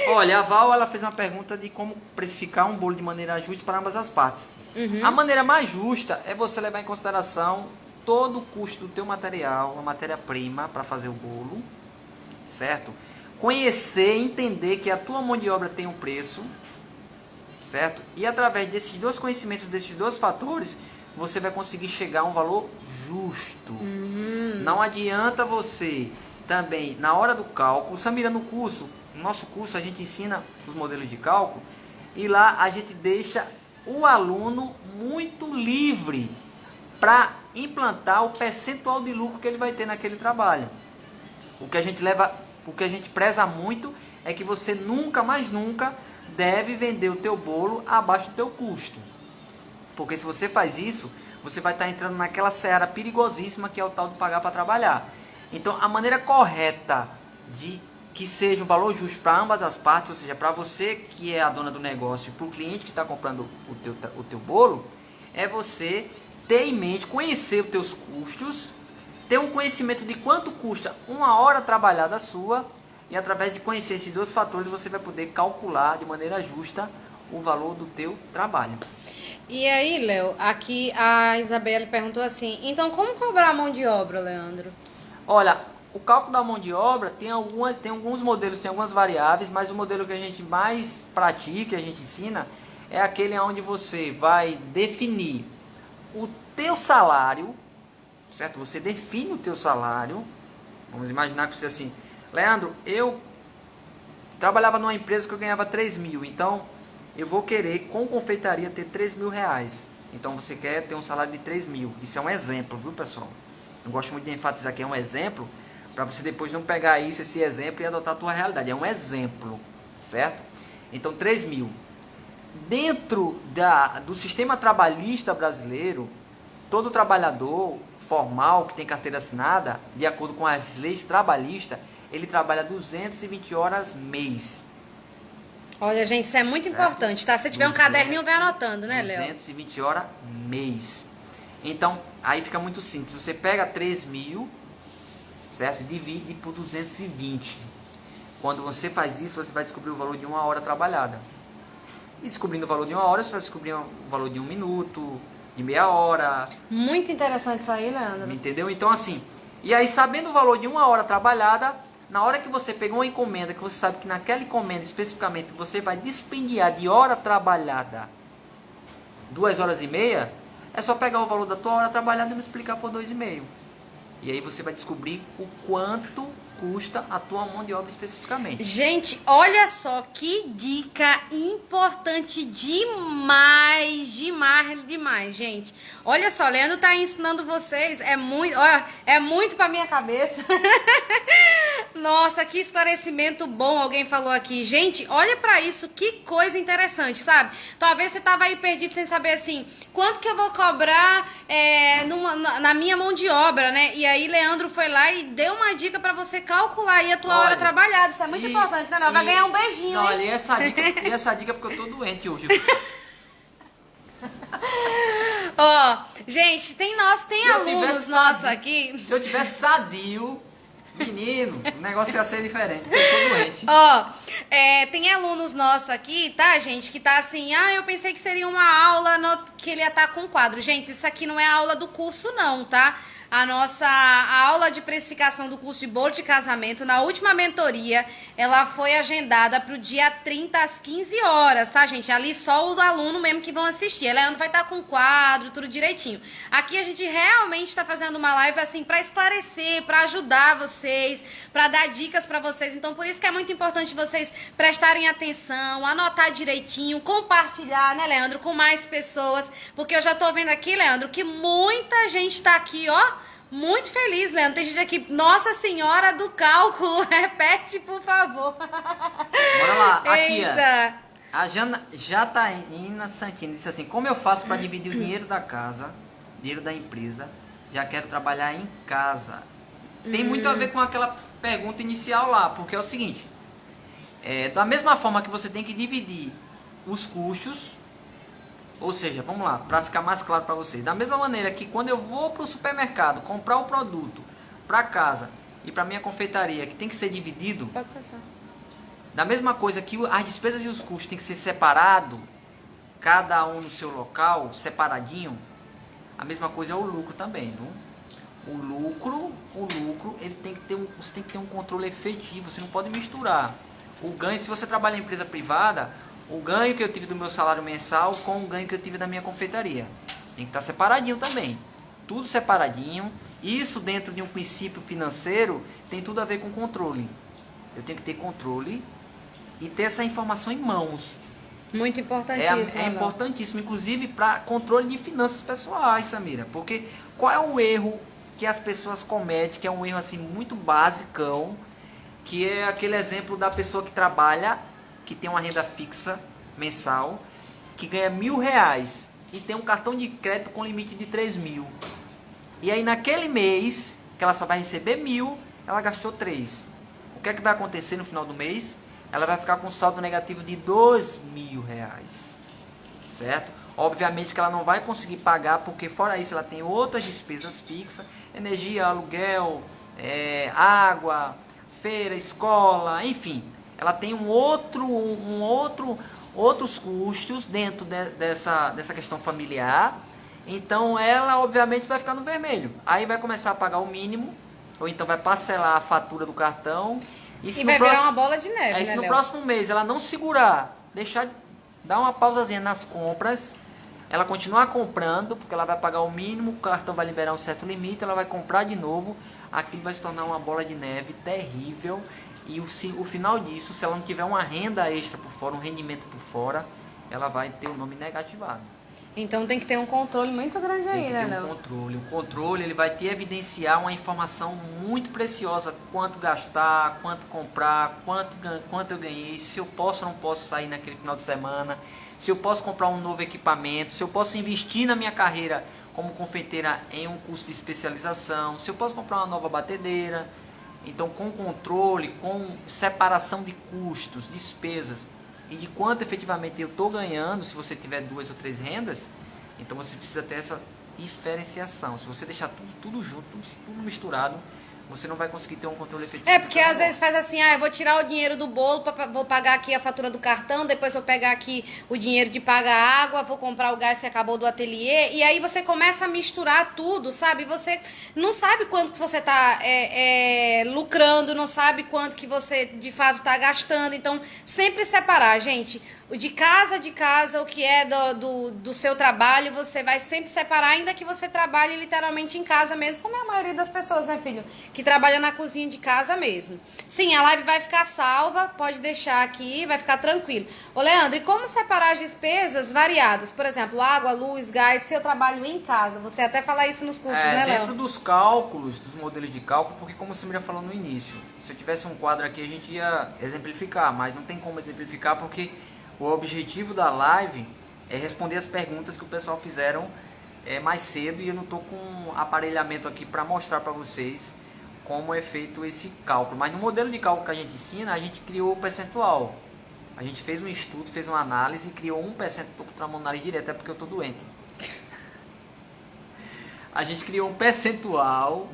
Olha, a Val, ela fez uma pergunta de como precificar um bolo de maneira justa para ambas as partes. A maneira mais justa é você levar em consideração todo o custo do teu material, a matéria-prima para fazer o bolo, certo? Conhecer, entender que a tua mão de obra tem um preço, certo? E através desses dois conhecimentos, desses dois fatores, você vai conseguir chegar a um valor justo. Não adianta você também, na hora do cálculo, Samira, no nosso curso a gente ensina os modelos de cálculo e lá a gente deixa o aluno muito livre para implantar o percentual de lucro que ele vai ter naquele trabalho. O que a gente preza muito é que você nunca, mais nunca, deve vender o teu bolo abaixo do teu custo. Porque se você faz isso, você vai estar entrando naquela seara perigosíssima que é o tal de pagar para trabalhar. Então, a maneira correta de que seja um valor justo para ambas as partes, ou seja, para você que é a dona do negócio e para o cliente que está comprando o teu bolo, é você ter em mente, conhecer os teus custos, ter um conhecimento de quanto custa uma hora trabalhada sua, e através de conhecer esses dois fatores você vai poder calcular de maneira justa o valor do teu trabalho. E aí, Léo, aqui a Isabelle perguntou assim, então como cobrar a mão de obra, Leandro? Olha, o cálculo da mão de obra tem alguns modelos, tem algumas variáveis, mas o modelo que a gente mais pratica, a gente ensina, é aquele onde você vai definir o teu salário, certo? Você define o teu salário. Vamos imaginar que você assim, Leandro, eu trabalhava numa empresa que eu ganhava 3 mil, então eu vou querer com confeitaria ter 3 mil reais. Então você quer ter um salário de 3 mil. Isso é um exemplo, viu, pessoal? Eu gosto muito de enfatizar que é um exemplo, para você depois não pegar esse exemplo e adotar a tua realidade. É um exemplo, certo? Então 3 mil. Dentro do sistema trabalhista brasileiro, todo trabalhador formal que tem carteira assinada, de acordo com as leis trabalhistas, ele trabalha 220 horas mês. Olha, gente, isso é muito importante, tá? Se tiver um caderninho, vai anotando, né, Léo? 220 horas mês. Então, aí fica muito simples. Você pega 3 mil, certo? Divide por 220. Quando você faz isso, você vai descobrir o valor de uma hora trabalhada. E descobrindo o valor de uma hora, você vai descobrir o valor de 1 minuto, de meia hora. Muito interessante isso aí, Leandro. Entendeu? Então, assim, e aí sabendo o valor de uma hora trabalhada, na hora que você pegou uma encomenda, que você sabe que naquela encomenda especificamente você vai dispendiar de hora trabalhada 2 horas e meia, é só pegar o valor da tua hora trabalhada e multiplicar por 2,5. E aí você vai descobrir o quanto custa a tua mão de obra especificamente. Gente, olha só que dica importante demais, demais, gente. Olha só, Leandro tá ensinando vocês, é muito pra minha cabeça. Nossa, que esclarecimento bom, alguém falou aqui. Gente, olha pra isso, que coisa interessante, sabe? Talvez você tava aí perdido sem saber assim, quanto que eu vou cobrar na minha mão de obra, né? E aí Leandro foi lá e deu uma dica pra você calcular aí a tua hora trabalhada. Isso é muito importante, né? Vai ganhar um beijinho, não, hein? Olha, essa dica é porque eu tô doente hoje. Ó, gente, tem alunos nossos aqui. Se eu tivesse sadio, menino, o negócio ia ser diferente, porque eu sou doente. Ó, tem alunos nossos aqui, tá, gente, que tá assim, eu pensei que seria uma aula que ele ia estar com quadro. Gente, isso aqui não é a aula do curso não, tá? A aula de precificação do curso de bolo de casamento, na última mentoria, ela foi agendada para o dia 30 às 15 horas, tá, gente? Ali só os alunos mesmo que vão assistir. A Leandro vai estar com quadro, tudo direitinho. Aqui a gente realmente está fazendo uma live assim para esclarecer, para ajudar vocês, para dar dicas para vocês. Então, por isso que é muito importante vocês prestarem atenção, anotar direitinho, compartilhar, né, Leandro, com mais pessoas. Porque eu já tô vendo aqui, Leandro, que muita gente tá aqui, ó, muito feliz, Leandro. Tem gente aqui, Nossa Senhora do Cálculo, repete, por favor. Bora lá, aqui, Eita. A Jataína Santini disse assim, como eu faço para dividir o dinheiro da casa, dinheiro da empresa, já quero trabalhar em casa? Tem muito a ver com aquela pergunta inicial lá, porque é o seguinte, da mesma forma que você tem que dividir os custos, ou seja, vamos lá, para ficar mais claro para vocês. Da mesma maneira que quando eu vou para o supermercado comprar o produto para casa e para minha confeitaria, que tem que ser dividido, Pode passar. da mesma coisa que as despesas e os custos tem que ser separado, cada um no seu local, separadinho, a mesma coisa é o lucro também, viu? O lucro, ele tem que ter você tem que ter um controle efetivo, você não pode misturar. O ganho, se você trabalha em empresa privada, o ganho que eu tive do meu salário mensal com o ganho que eu tive da minha confeitaria. Tem que estar separadinho também. Tudo separadinho. Isso dentro de um princípio financeiro tem tudo a ver com controle. Eu tenho que ter controle e ter essa informação em mãos. Muito importantíssimo. É importantíssimo, inclusive para controle de finanças pessoais, Samira. Porque qual é o erro que as pessoas cometem, que é um erro assim muito basicão, que é aquele exemplo da pessoa que trabalha, que tem uma renda fixa mensal, que ganha R$1.000 e tem um cartão de crédito com limite de 3 mil. E aí naquele mês, que ela só vai receber 1.000, ela gastou 3. O que é que vai acontecer no final do mês? Ela vai ficar com um saldo negativo de 2.000 reais. Certo? Obviamente que ela não vai conseguir pagar, porque fora isso ela tem outras despesas fixas, energia, aluguel, água, feira, escola, enfim. Ela tem outros custos dentro dessa questão familiar. Então ela obviamente vai ficar no vermelho. Aí vai começar a pagar o mínimo, ou então vai parcelar a fatura do cartão. E vai virar uma bola de neve, né, se no Léo? próximo mês ela não segurar, dar uma pausazinha nas compras, ela continuar comprando, porque ela vai pagar o mínimo, o cartão vai liberar um certo limite, ela vai comprar de novo, aquilo vai se tornar uma bola de neve terrível. E o final disso, se ela não tiver uma renda extra por fora, um rendimento por fora, ela vai ter o nome negativado. Então tem que ter um controle muito grande aí, né, Léo? O controle ele vai te evidenciar uma informação muito preciosa: quanto gastar, quanto comprar, quanto eu ganhei, se eu posso ou não posso sair naquele final de semana, se eu posso comprar um novo equipamento, se eu posso investir na minha carreira como confeiteira em um curso de especialização, se eu posso comprar uma nova batedeira. Então, com controle, com separação de custos, despesas e de quanto efetivamente eu estou ganhando, se você tiver 2 ou 3 rendas, então você precisa ter essa diferenciação. Se você deixar tudo junto, tudo misturado, você não vai conseguir ter um controle efetivo. Porque às vezes faz assim, eu vou tirar o dinheiro do bolo, vou pagar aqui a fatura do cartão, depois vou pegar aqui o dinheiro de pagar a água, vou comprar o gás que acabou do ateliê, e aí você começa a misturar tudo, sabe? Você não sabe quanto que você tá lucrando, não sabe quanto que você de fato tá gastando, então sempre separar, gente. O de casa, o que é do seu trabalho, você vai sempre separar, ainda que você trabalhe literalmente em casa mesmo, como é a maioria das pessoas, né, filho? Que trabalha na cozinha de casa mesmo. Sim, a live vai ficar salva, pode deixar aqui, vai ficar tranquilo. Ô, Leandro, e como separar as despesas variadas? Por exemplo, água, luz, gás, se eu trabalho em casa. Você até fala isso nos cursos, né, Léo? Dentro dos cálculos, dos modelos de cálculo, porque como você já falou no início, se eu tivesse um quadro aqui, a gente ia exemplificar, mas não tem como exemplificar porque o objetivo da live é responder as perguntas que o pessoal fizeram mais cedo, e eu não estou com aparelhamento aqui para mostrar para vocês como é feito esse cálculo. Mas no modelo de cálculo que a gente ensina, a gente criou o percentual. A gente fez um estudo, fez uma análise e criou 1%. Estou com o nariz direto, é porque eu estou doente. A gente criou um percentual,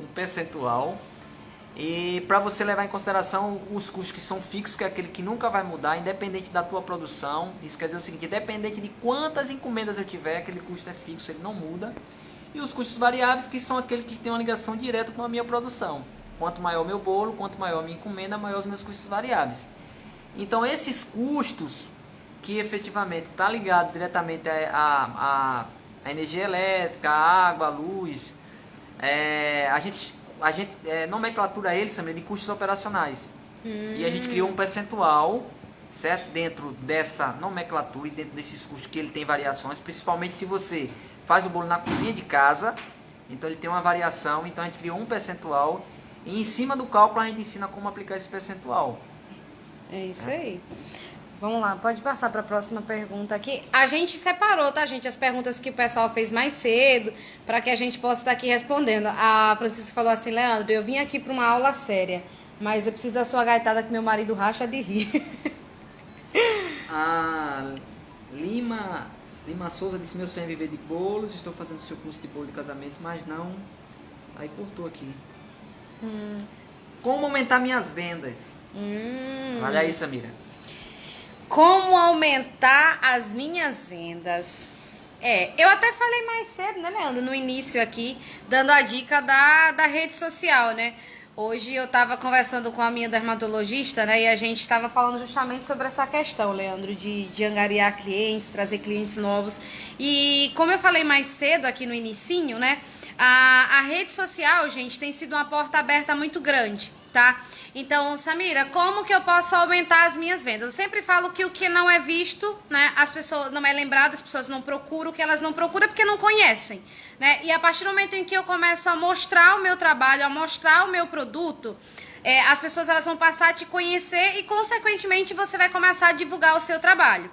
e para você levar em consideração os custos que são fixos, que é aquele que nunca vai mudar, independente da tua produção. Isso quer dizer o seguinte: independente de quantas encomendas eu tiver, aquele custo é fixo, ele não muda. E os custos variáveis, que são aqueles que têm uma ligação direta com a minha produção. Quanto maior o meu bolo, quanto maior a minha encomenda, maior os meus custos variáveis. Então esses custos, que efetivamente está ligado diretamente a energia elétrica, a água, a luz, a gente nomenclatura eles também de custos operacionais. E a gente criou um percentual, certo? Dentro dessa nomenclatura e dentro desses custos, que ele tem variações, principalmente se você faz o bolo na cozinha de casa, então ele tem uma variação. Então a gente criou um percentual e em cima do cálculo a gente ensina como aplicar esse percentual. É isso aí. Vamos lá, pode passar para a próxima pergunta aqui. A gente separou, tá, gente, as perguntas que o pessoal fez mais cedo, para que a gente possa estar aqui respondendo. A Francisca falou assim: Leandro, eu vim aqui para uma aula séria, mas eu preciso da sua gaitada que meu marido racha de rir. A Lima Souza disse: meu sonho é viver de bolos, estou fazendo seu curso de bolo de casamento, mas não... Aí cortou aqui. Como aumentar minhas vendas? Olha aí, Samira. Como aumentar as minhas vendas? Eu até falei mais cedo, né, Leandro, no início aqui, dando a dica da rede social, né? Hoje eu tava conversando com a minha dermatologista, né, e a gente tava falando justamente sobre essa questão, Leandro, de angariar clientes, trazer clientes novos. E como eu falei mais cedo aqui no inicinho, né, a rede social, gente, tem sido uma porta aberta muito grande, tá? Então, Samira, como que eu posso aumentar as minhas vendas? Eu sempre falo que o que não é visto, né, as pessoas não é lembrado, as pessoas não procuram, o que elas não procuram é porque não conhecem, né? E a partir do momento em que eu começo a mostrar o meu trabalho, a mostrar o meu produto, as pessoas elas vão passar a te conhecer e, consequentemente, você vai começar a divulgar o seu trabalho.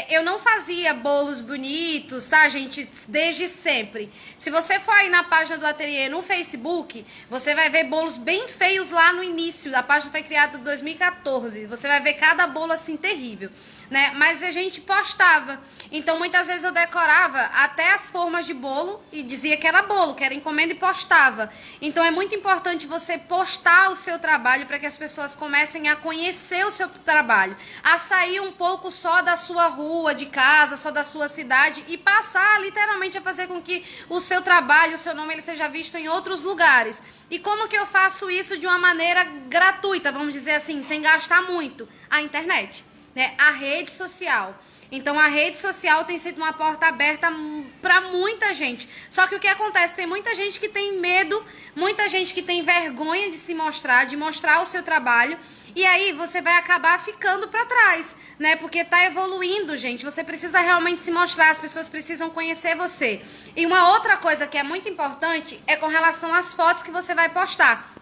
eu não fazia bolos bonitos, tá, gente? Desde sempre. Se você for aí na página do ateliê no Facebook, você vai ver bolos bem feios lá no início. A página foi criada em 2014. Você vai ver cada bolo assim terrível, né? Mas a gente postava. Então, muitas vezes eu decorava até as formas de bolo e dizia que era bolo, que era encomenda e postava. Então, é muito importante você postar o seu trabalho para que as pessoas comecem a conhecer o seu trabalho, a sair um pouco só da sua rua, de casa, só da sua cidade e passar literalmente a fazer com que o seu trabalho, o seu nome, ele seja visto em outros lugares. E como que eu faço isso de uma maneira gratuita, vamos dizer assim, sem gastar muito? A internet, né? A rede social. Então, a rede social tem sido uma porta aberta para muita gente. Só que o que acontece? Tem muita gente que tem medo, muita gente que tem vergonha de se mostrar, de mostrar o seu trabalho. E aí, você vai acabar ficando para trás, né? Porque tá evoluindo, gente. Você precisa realmente se mostrar, as pessoas precisam conhecer você. E uma outra coisa que é muito importante é com relação às fotos que você vai postar.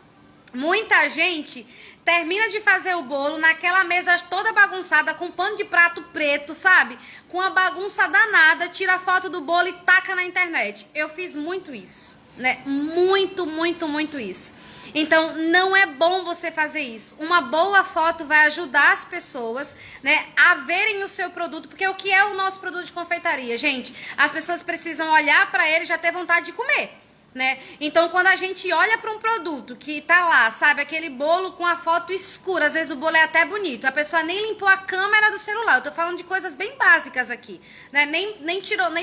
Muita gente termina de fazer o bolo naquela mesa toda bagunçada, com pano de prato preto, sabe? Com a bagunça danada, tira a foto do bolo e taca na internet. Eu fiz muito isso, né? Muito isso. Então, não é bom você fazer isso. Uma boa foto vai ajudar as pessoas, né, a verem o seu produto, porque o que é o nosso produto de confeitaria, gente? As pessoas precisam olhar para ele e já ter vontade de comer, né? Então, quando a gente olha para um produto que tá lá, sabe, aquele bolo com a foto escura, às vezes o bolo é até bonito, a pessoa nem limpou a câmera do celular. Eu tô falando de coisas bem básicas aqui, né? Nem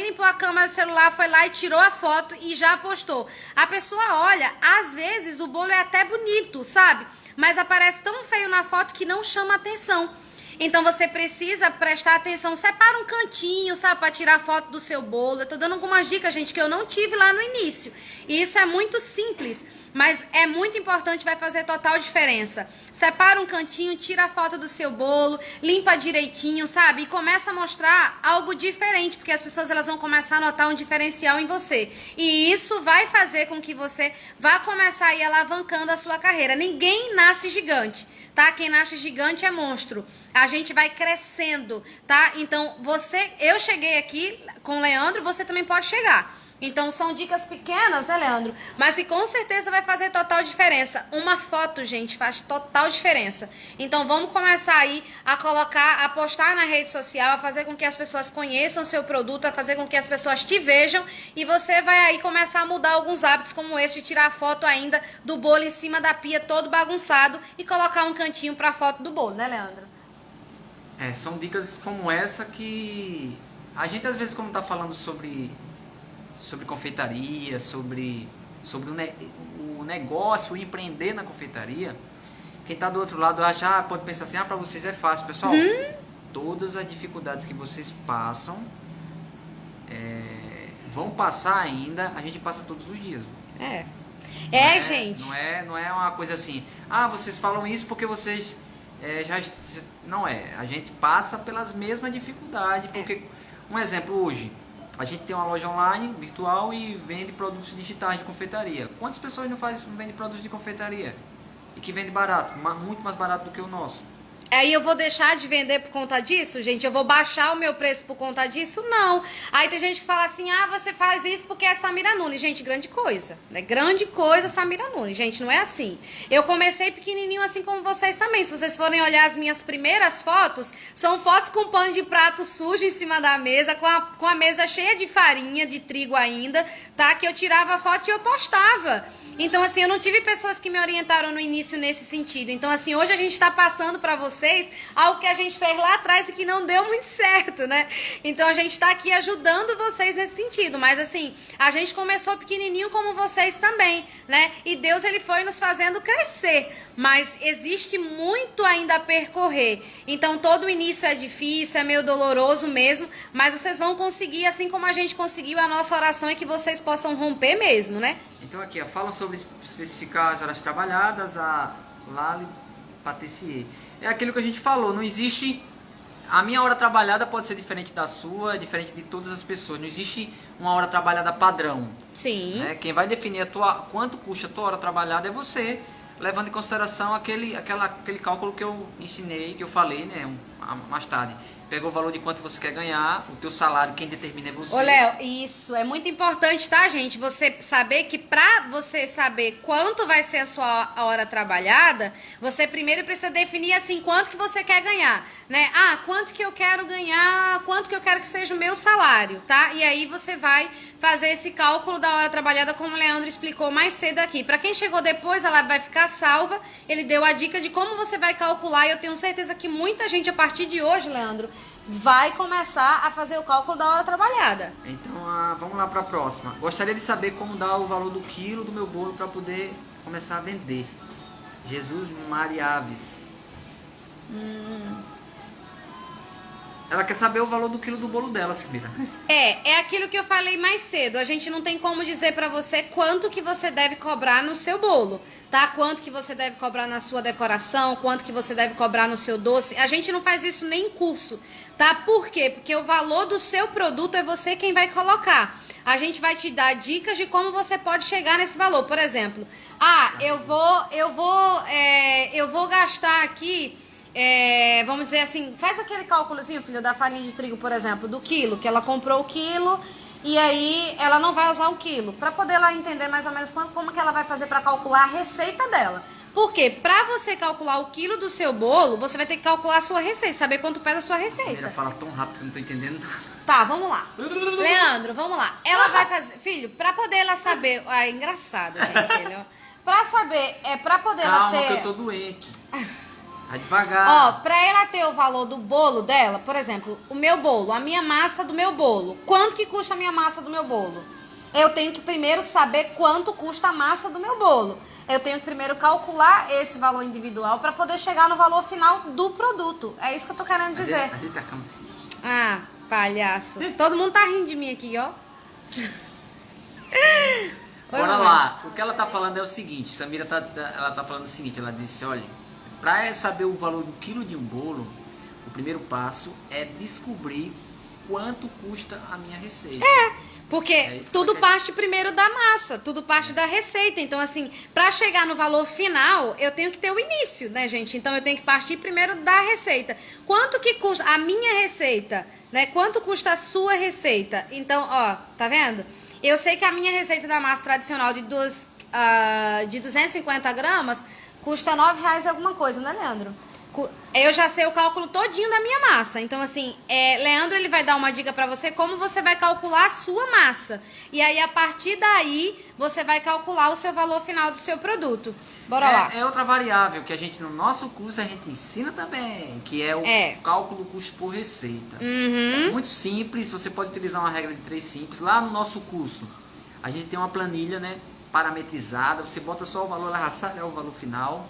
limpou a câmera do celular, foi lá e tirou a foto e já postou. A pessoa olha, às vezes o bolo é até bonito, sabe? Mas aparece tão feio na foto que não chama atenção. Então, você precisa prestar atenção. Separa um cantinho, sabe, para tirar foto do seu bolo. Eu tô dando algumas dicas, gente, que eu não tive lá no início. E isso é muito simples, mas é muito importante, vai fazer total diferença. Separa um cantinho, tira a foto do seu bolo, limpa direitinho, sabe? E começa a mostrar algo diferente, porque as pessoas, elas vão começar a notar um diferencial em você. E isso vai fazer com que você vá começar a ir alavancando a sua carreira. Ninguém nasce gigante, tá? Quem nasce gigante é monstro. A gente vai crescendo, tá? Então, eu cheguei aqui com o Leandro, você também pode chegar. Então, são dicas pequenas, né, Leandro? Mas que com certeza vai fazer total diferença. Uma foto, gente, faz total diferença. Então, vamos começar aí a colocar, a postar na rede social, a fazer com que as pessoas conheçam o seu produto, a fazer com que as pessoas te vejam. E você vai aí começar a mudar alguns hábitos como esse, de tirar foto ainda do bolo em cima da pia, todo bagunçado, e colocar um cantinho para a foto do bolo, né, Leandro? São dicas como essa que a gente, às vezes, como tá falando sobre confeitaria, sobre o negócio, o empreender na confeitaria, quem está do outro lado acha, pode pensar assim, para vocês é fácil. Pessoal, todas as dificuldades que vocês passam, vão passar ainda, a gente passa todos os dias. Gente. Não é uma coisa assim, vocês falam isso porque vocês não é. A gente passa pelas mesmas dificuldades, porque, um exemplo, hoje, a gente tem uma loja online, virtual, e vende produtos digitais de confeitaria. Quantas pessoas não vendem produtos de confeitaria? E que vende barato, muito mais barato do que o nosso. Aí eu vou deixar de vender por conta disso, gente? Eu vou baixar o meu preço por conta disso? Não. Aí tem gente que fala assim, você faz isso porque é Samira Nunes. Gente, grande coisa, né? Grande coisa, Samira Nunes. Gente, não é assim. Eu comecei pequenininho assim como vocês também. Se vocês forem olhar as minhas primeiras fotos, são fotos com pano de prato sujo em cima da mesa, com a mesa cheia de farinha, de trigo ainda, tá? Que eu tirava a foto e eu postava. Então, assim, eu não tive pessoas que me orientaram no início nesse sentido. Então, assim, hoje a gente tá passando pra vocês algo que a gente fez lá atrás e que não deu muito certo, né? Então, a gente tá aqui ajudando vocês nesse sentido. Mas, assim, a gente começou pequenininho como vocês também, né? E Deus, ele foi nos fazendo crescer. Mas existe muito ainda a percorrer. Então, todo o início é difícil, é meio doloroso mesmo. Mas vocês vão conseguir, assim como a gente conseguiu. A nossa oração é que vocês possam romper mesmo, né? Então, aqui, fala sobre especificar as horas trabalhadas, a Lali Patissier. É aquilo que a gente falou, não existe... A minha hora trabalhada pode ser diferente da sua, diferente de todas as pessoas. Não existe uma hora trabalhada padrão. Sim. Né? Quem vai definir quanto custa a tua hora trabalhada é você, levando em consideração aquele cálculo que eu ensinei, que eu falei, né? mais tarde. Pega o valor de quanto você quer ganhar, o teu salário, quem determina é você. Ô, Léo, isso é muito importante, tá, gente? Você saber que pra você saber quanto vai ser a sua hora trabalhada, você primeiro precisa definir, assim, quanto que você quer ganhar, né? Ah, quanto que eu quero ganhar, quanto que eu quero que seja o meu salário, tá? E aí você vai fazer esse cálculo da hora trabalhada, como o Leandro explicou mais cedo aqui. Pra quem chegou depois, ela vai ficar salva. Ele deu a dica de como você vai calcular, e eu tenho certeza que muita gente, a partir de hoje, Leandro, vai começar a fazer o cálculo da hora trabalhada. Então, vamos lá para a próxima. Gostaria de saber como dar o valor do quilo do meu bolo para poder começar a vender. Jesus Mariaves. Ela quer saber o valor do quilo do bolo dela, Samira. É aquilo que eu falei mais cedo. A gente não tem como dizer pra você quanto que você deve cobrar no seu bolo, tá? Quanto que você deve cobrar na sua decoração, quanto que você deve cobrar no seu doce. A gente não faz isso nem em curso, tá? Por quê? Porque o valor do seu produto é você quem vai colocar. A gente vai te dar dicas de como você pode chegar nesse valor. Por exemplo, eu vou gastar aqui... vamos dizer assim, faz aquele cálculozinho, filho, da farinha de trigo, por exemplo, do quilo, que ela comprou o quilo e aí ela não vai usar o quilo, para poder ela entender mais ou menos como que ela vai fazer para calcular a receita dela. Porque para você calcular o quilo do seu bolo, você vai ter que calcular a sua receita, saber quanto pesa a sua receita. Samira fala tão rápido que eu não tô entendendo. Tá, vamos lá. Leandro, vamos lá. Ela vai fazer, filho, para poder ela saber, é engraçado, gente, ele, ó. Pra saber, pra poder ela ter... Calma que eu tô doente. Vai devagar. Ó, pra ela ter o valor do bolo dela, por exemplo, o meu bolo, a minha massa do meu bolo. Quanto que custa a minha massa do meu bolo? Eu tenho que primeiro saber quanto custa a massa do meu bolo. Eu tenho que primeiro calcular esse valor individual pra poder chegar no valor final do produto. É isso que eu tô querendo dizer. Ajeita a câmera. Ah, palhaço. Todo mundo tá rindo de mim aqui, ó. Oi, Bora mamãe. lá. O que ela tá falando é o seguinte. Samira ela tá falando o seguinte. Ela disse, olha... Para saber o valor do quilo de um bolo, o primeiro passo é descobrir quanto custa a minha receita. Porque tudo parte primeiro da massa, tudo parte da receita. Então, assim, para chegar no valor final, eu tenho que ter o início, né, gente? Então, eu tenho que partir primeiro da receita. Quanto que custa a minha receita, né? Quanto custa a sua receita? Então, ó, tá vendo? Eu sei que a minha receita da massa tradicional de 250 gramas... custa R$9 alguma coisa, né, Leandro? Eu já sei o cálculo todinho da minha massa. Então, assim, Leandro, ele vai dar uma dica pra você como você vai calcular a sua massa. E aí, a partir daí, você vai calcular o seu valor final do seu produto. Bora lá. É outra variável que a gente, no nosso curso, a gente ensina também, que é o cálculo custo por receita. É muito simples, você pode utilizar uma regra de 3 simples. Lá no nosso curso, a gente tem uma planilha, né? Parametrizada, você bota só o valor, ela sai o valor final.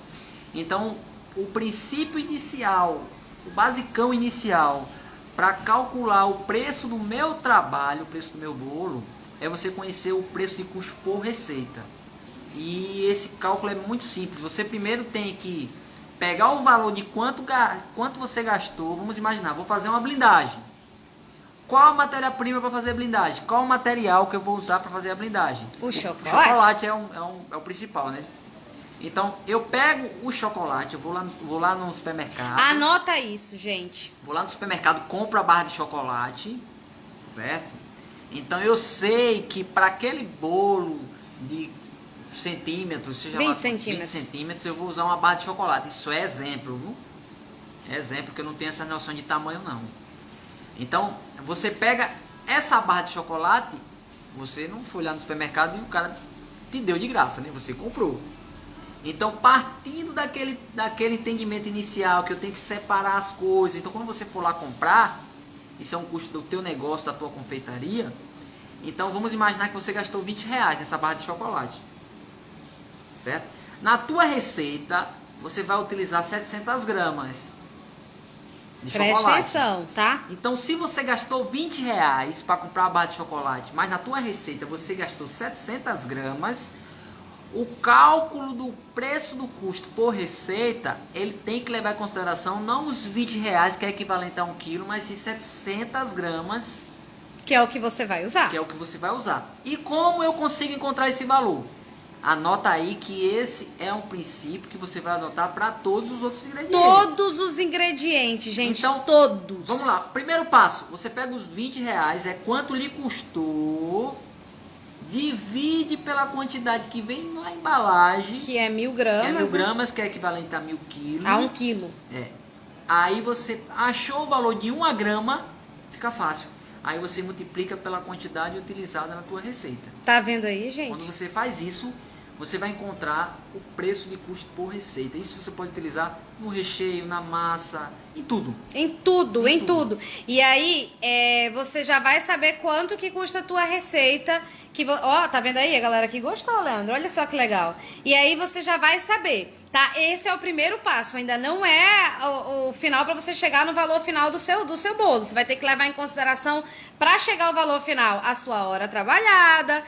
Então, o princípio inicial, o basicão inicial, para calcular o preço do meu trabalho, o preço do meu bolo, é você conhecer o preço de custo por receita. E esse cálculo é muito simples. Você primeiro tem que pegar o valor de quanto você gastou. Vamos imaginar, vou fazer uma blindagem. Qual a matéria-prima para fazer a blindagem? Qual o material que eu vou usar para fazer a blindagem? O chocolate. O chocolate é o principal, né? Então, eu pego o chocolate, eu vou lá no supermercado. Anota isso, gente. Vou lá no supermercado, compro a barra de chocolate, certo? Então, eu sei que para aquele bolo de centímetros, seja 20 lá, centímetros. 20 centímetros, eu vou usar uma barra de chocolate. Isso é exemplo, viu? É exemplo, porque eu não tenho essa noção de tamanho, não. Então, você pega essa barra de chocolate, você não foi lá no supermercado e o cara te deu de graça, né? Você comprou. Então, partindo daquele entendimento inicial, que eu tenho que separar as coisas. Então, quando você for lá comprar, isso é um custo do teu negócio, da tua confeitaria. Então, vamos imaginar que você gastou R$20 nessa barra de chocolate. Certo? Na tua receita, você vai utilizar 700 gramas. Preste atenção, tá? Então, se você gastou R$20 para comprar a barra de chocolate, mas na tua receita você gastou 700 gramas, o cálculo do preço do custo por receita, ele tem que levar em consideração não os R$20, que é equivalente a 1 quilo, mas sim 700 gramas. Que é o que você vai usar. Que é o que você vai usar. E como eu consigo encontrar esse valor? Anota aí que esse é um princípio que você vai adotar para todos os outros ingredientes. Todos os ingredientes, gente, então, todos. Vamos lá, primeiro passo, você pega os R$20, é quanto lhe custou, divide pela quantidade que vem na embalagem. Que é 1.000 Que gramas. é 1.000 né? gramas, que é equivalente a 1.000 quilos. A 1 quilo. É. Aí você achou o valor de 1 grama, fica fácil. Aí você multiplica pela quantidade utilizada na tua receita. Tá vendo aí, Quando gente? você faz isso, você vai encontrar o preço de custo por receita. Isso você pode utilizar no recheio, na massa, em tudo. Em tudo. E aí, você já vai saber quanto que custa a tua receita. Ó, tá vendo aí a galera que gostou, Leandro? Olha só que legal. E aí você já vai saber, tá? Esse é o primeiro passo. Ainda não é o final para você chegar no valor final do seu bolo. Você vai ter que levar em consideração, para chegar ao valor final, a sua hora trabalhada,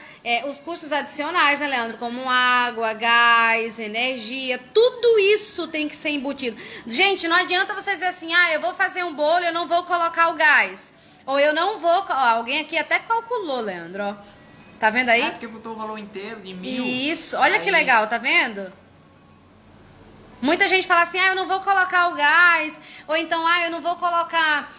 os custos adicionais, né, Leandro? Como água, gás, energia. Tudo isso tem que ser embutido. Gente, não adianta você dizer assim, eu vou fazer um bolo e eu não vou colocar o gás. Ou eu não vou... Ó, alguém aqui até calculou, Leandro, ó. Tá vendo aí? Porque botou o valor inteiro de 1.000. Isso, olha aí... que legal, tá vendo? Muita gente fala assim, eu não vou colocar o gás, ou então, eu não vou colocar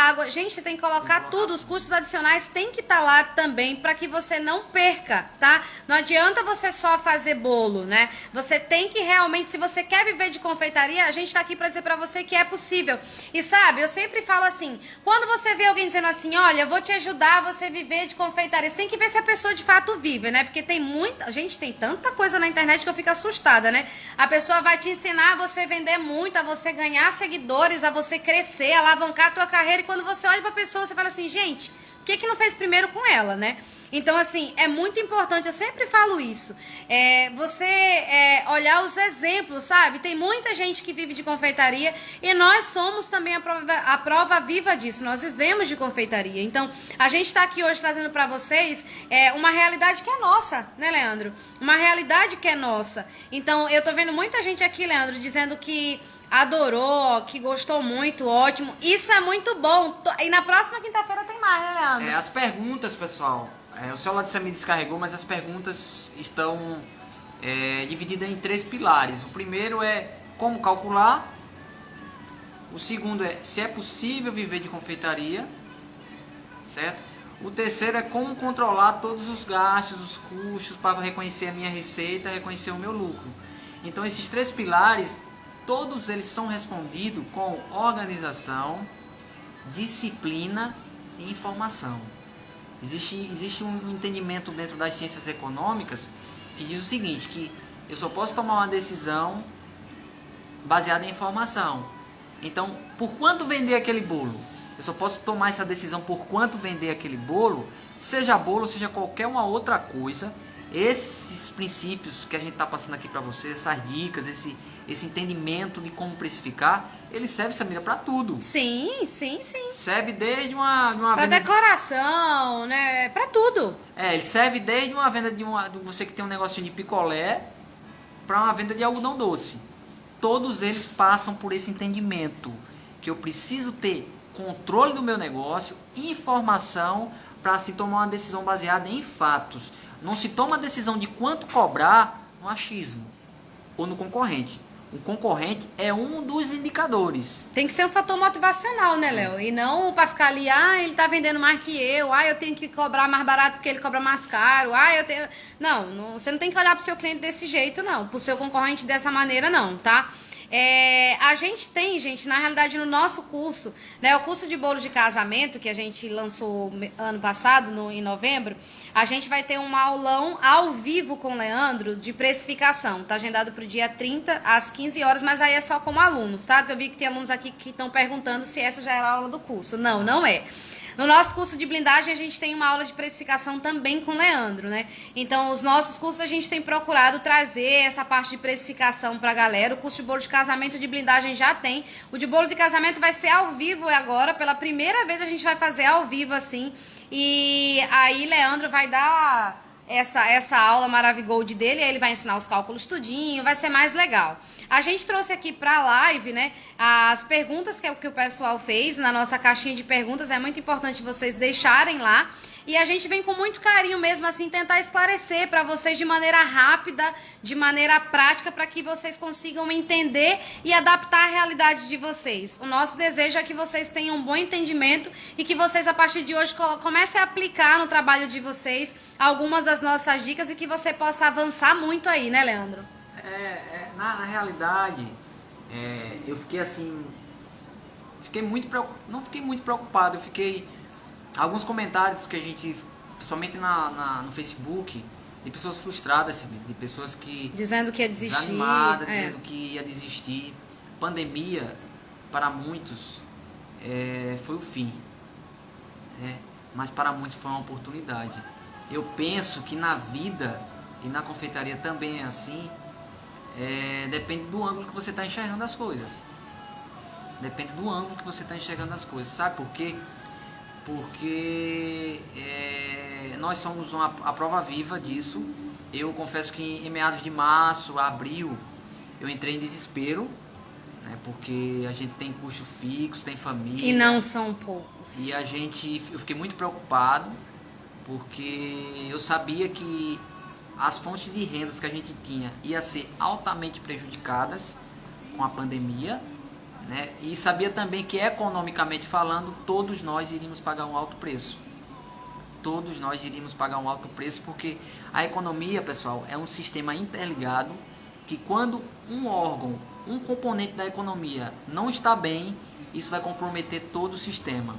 água. Gente, você tem que colocar tudo, os custos adicionais tem que estar lá também para que você não perca, tá? Não adianta você só fazer bolo, né? Você tem que realmente, se você quer viver de confeitaria, a gente tá aqui para dizer para você que é possível. E sabe, eu sempre falo assim, quando você vê alguém dizendo assim, olha, eu vou te ajudar a você viver de confeitaria, você tem que ver se a pessoa de fato vive, né? Porque tem muita, gente, tem tanta coisa na internet que eu fico assustada, né? A pessoa vai te ensinar a você vender muito, a você ganhar seguidores, a você crescer, alavancar a tua carreira. E quando você olha pra pessoa, você fala assim, gente, por que não fez primeiro com ela, né? Então, assim, é muito importante, eu sempre falo isso, você olhar os exemplos, sabe? Tem muita gente que vive de confeitaria e nós somos também a prova viva disso, nós vivemos de confeitaria. Então, a gente está aqui hoje trazendo para vocês uma realidade que é nossa, né, Leandro? Uma realidade que é nossa. Então, eu tô vendo muita gente aqui, Leandro, dizendo que adorou, que gostou muito, ótimo. Isso é muito bom. E na próxima quinta-feira tem mais, né, Leandro? As perguntas, pessoal. O celular de me descarregou, mas as perguntas estão divididas em 3 pilares. O primeiro é como calcular. O segundo é se é possível viver de confeitaria, certo? O terceiro é como controlar todos os gastos, os custos para reconhecer a minha receita, reconhecer o meu lucro. Então esses 3 pilares, todos eles são respondidos com organização, disciplina e informação. Existe um entendimento dentro das ciências econômicas que diz o seguinte, que eu só posso tomar uma decisão baseada em informação. Então, por quanto vender aquele bolo? Eu só posso tomar essa decisão por quanto vender aquele bolo, seja bolo, seja qualquer uma outra coisa. Esses princípios que a gente está passando aqui para vocês, essas dicas, esse entendimento de como precificar, ele serve, Samira, para tudo. Sim. Serve desde uma Para venda... decoração, né? Para tudo. Ele serve desde uma venda de você que tem um negocinho de picolé para uma venda de algodão doce. Todos eles passam por esse entendimento que eu preciso ter controle do meu negócio, informação para se tomar uma decisão baseada em fatos. Não se toma a decisão de quanto cobrar no achismo ou no concorrente. O concorrente é um dos indicadores. Tem que ser um fator motivacional, né, Léo? E não para ficar ali, ele tá vendendo mais que eu tenho que cobrar mais barato porque ele cobra mais caro, eu tenho... Não, você não tem que olhar pro seu cliente desse jeito, não. Pro seu concorrente dessa maneira, não, tá? A gente tem, gente, na realidade, no nosso curso, né, o curso de bolos de casamento, que a gente lançou ano passado, em novembro, a gente vai ter um aulão ao vivo com o Leandro de precificação. Tá agendado pro dia 30, às 15 horas, mas aí é só como alunos, tá? Eu vi que tem alunos aqui que estão perguntando se essa já era a aula do curso. Não é. No nosso curso de blindagem, a gente tem uma aula de precificação também com o Leandro, né? Então, os nossos cursos, a gente tem procurado trazer essa parte de precificação pra galera. O curso de bolo de casamento de blindagem já tem. O de bolo de casamento vai ser ao vivo agora. Pela primeira vez, a gente vai fazer ao vivo, assim. E aí, Leandro vai dar essa aula Maravigold dele, aí ele vai ensinar os cálculos tudinho, vai ser mais legal. A gente trouxe aqui pra live, né, as perguntas que o pessoal fez na nossa caixinha de perguntas, é muito importante vocês deixarem lá. E a gente vem com muito carinho mesmo, assim, tentar esclarecer para vocês de maneira rápida, de maneira prática, para que vocês consigam entender e adaptar a realidade de vocês. O nosso desejo é que vocês tenham um bom entendimento e que vocês, a partir de hoje, comecem a aplicar no trabalho de vocês algumas das nossas dicas e que você possa avançar muito aí, né, Leandro? Na realidade, eu fiquei assim... não fiquei muito preocupado, eu fiquei... Alguns comentários que a gente, principalmente no Facebook, de pessoas frustradas, de pessoas que... Dizendo que ia desistir. Desanimadas, dizendo que ia desistir. Pandemia, para muitos, foi o fim. Mas para muitos foi uma oportunidade. Eu penso que na vida, e na confeitaria também é assim, depende do ângulo que você está enxergando as coisas. Depende do ângulo que você está enxergando as coisas. Sabe por quê? Porque nós somos a prova viva disso. Eu confesso que em meados de março, abril, eu entrei em desespero, né, porque a gente tem custo fixo, tem família. E não são poucos. E eu fiquei muito preocupado, porque eu sabia que as fontes de rendas que a gente tinha ia ser altamente prejudicadas com a pandemia. Né? E sabia também que, economicamente falando, todos nós iríamos pagar um alto preço. Todos nós iríamos pagar um alto preço, porque a economia, pessoal, é um sistema interligado, que quando um órgão, um componente da economia não está bem, isso vai comprometer todo o sistema.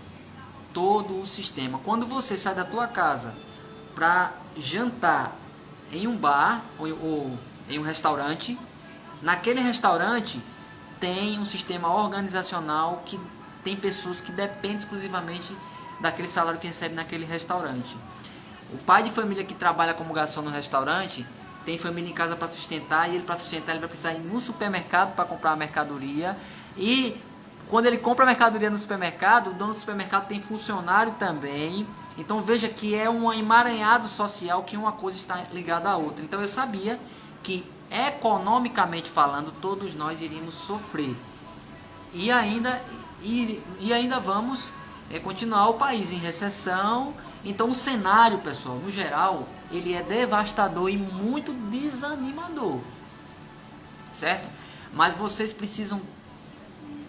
Todo o sistema. Quando você sai da tua casa para jantar em um bar ou em um restaurante, naquele restaurante tem um sistema organizacional que tem pessoas que dependem exclusivamente daquele salário que recebe naquele restaurante. O pai de família que trabalha como garçom no restaurante tem família em casa para sustentar, e ele, para sustentar, ele vai precisar ir no supermercado para comprar a mercadoria, e quando ele compra a mercadoria no supermercado, o dono do supermercado tem funcionário também. Então veja que é um emaranhado social, que uma coisa está ligada à outra. Então eu sabia que, economicamente falando, todos nós iríamos sofrer. E ainda vamos continuar o país em recessão. Então o cenário, pessoal, no geral, ele é devastador e muito desanimador. Certo? Mas vocês precisam,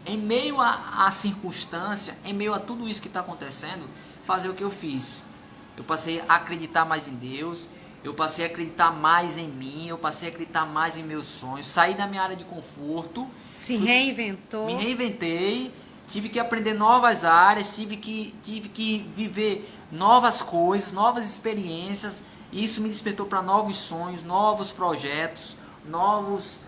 em meio à circunstância, em meio a tudo isso que está acontecendo, fazer o que eu fiz. Eu passei a acreditar mais em Deus. Eu passei a acreditar mais em mim, eu passei a acreditar mais em meus sonhos, saí da minha área de conforto. Se reinventou. Me reinventei, tive que aprender novas áreas, tive que viver novas coisas, novas experiências. E isso me despertou para novos sonhos, novos projetos, novos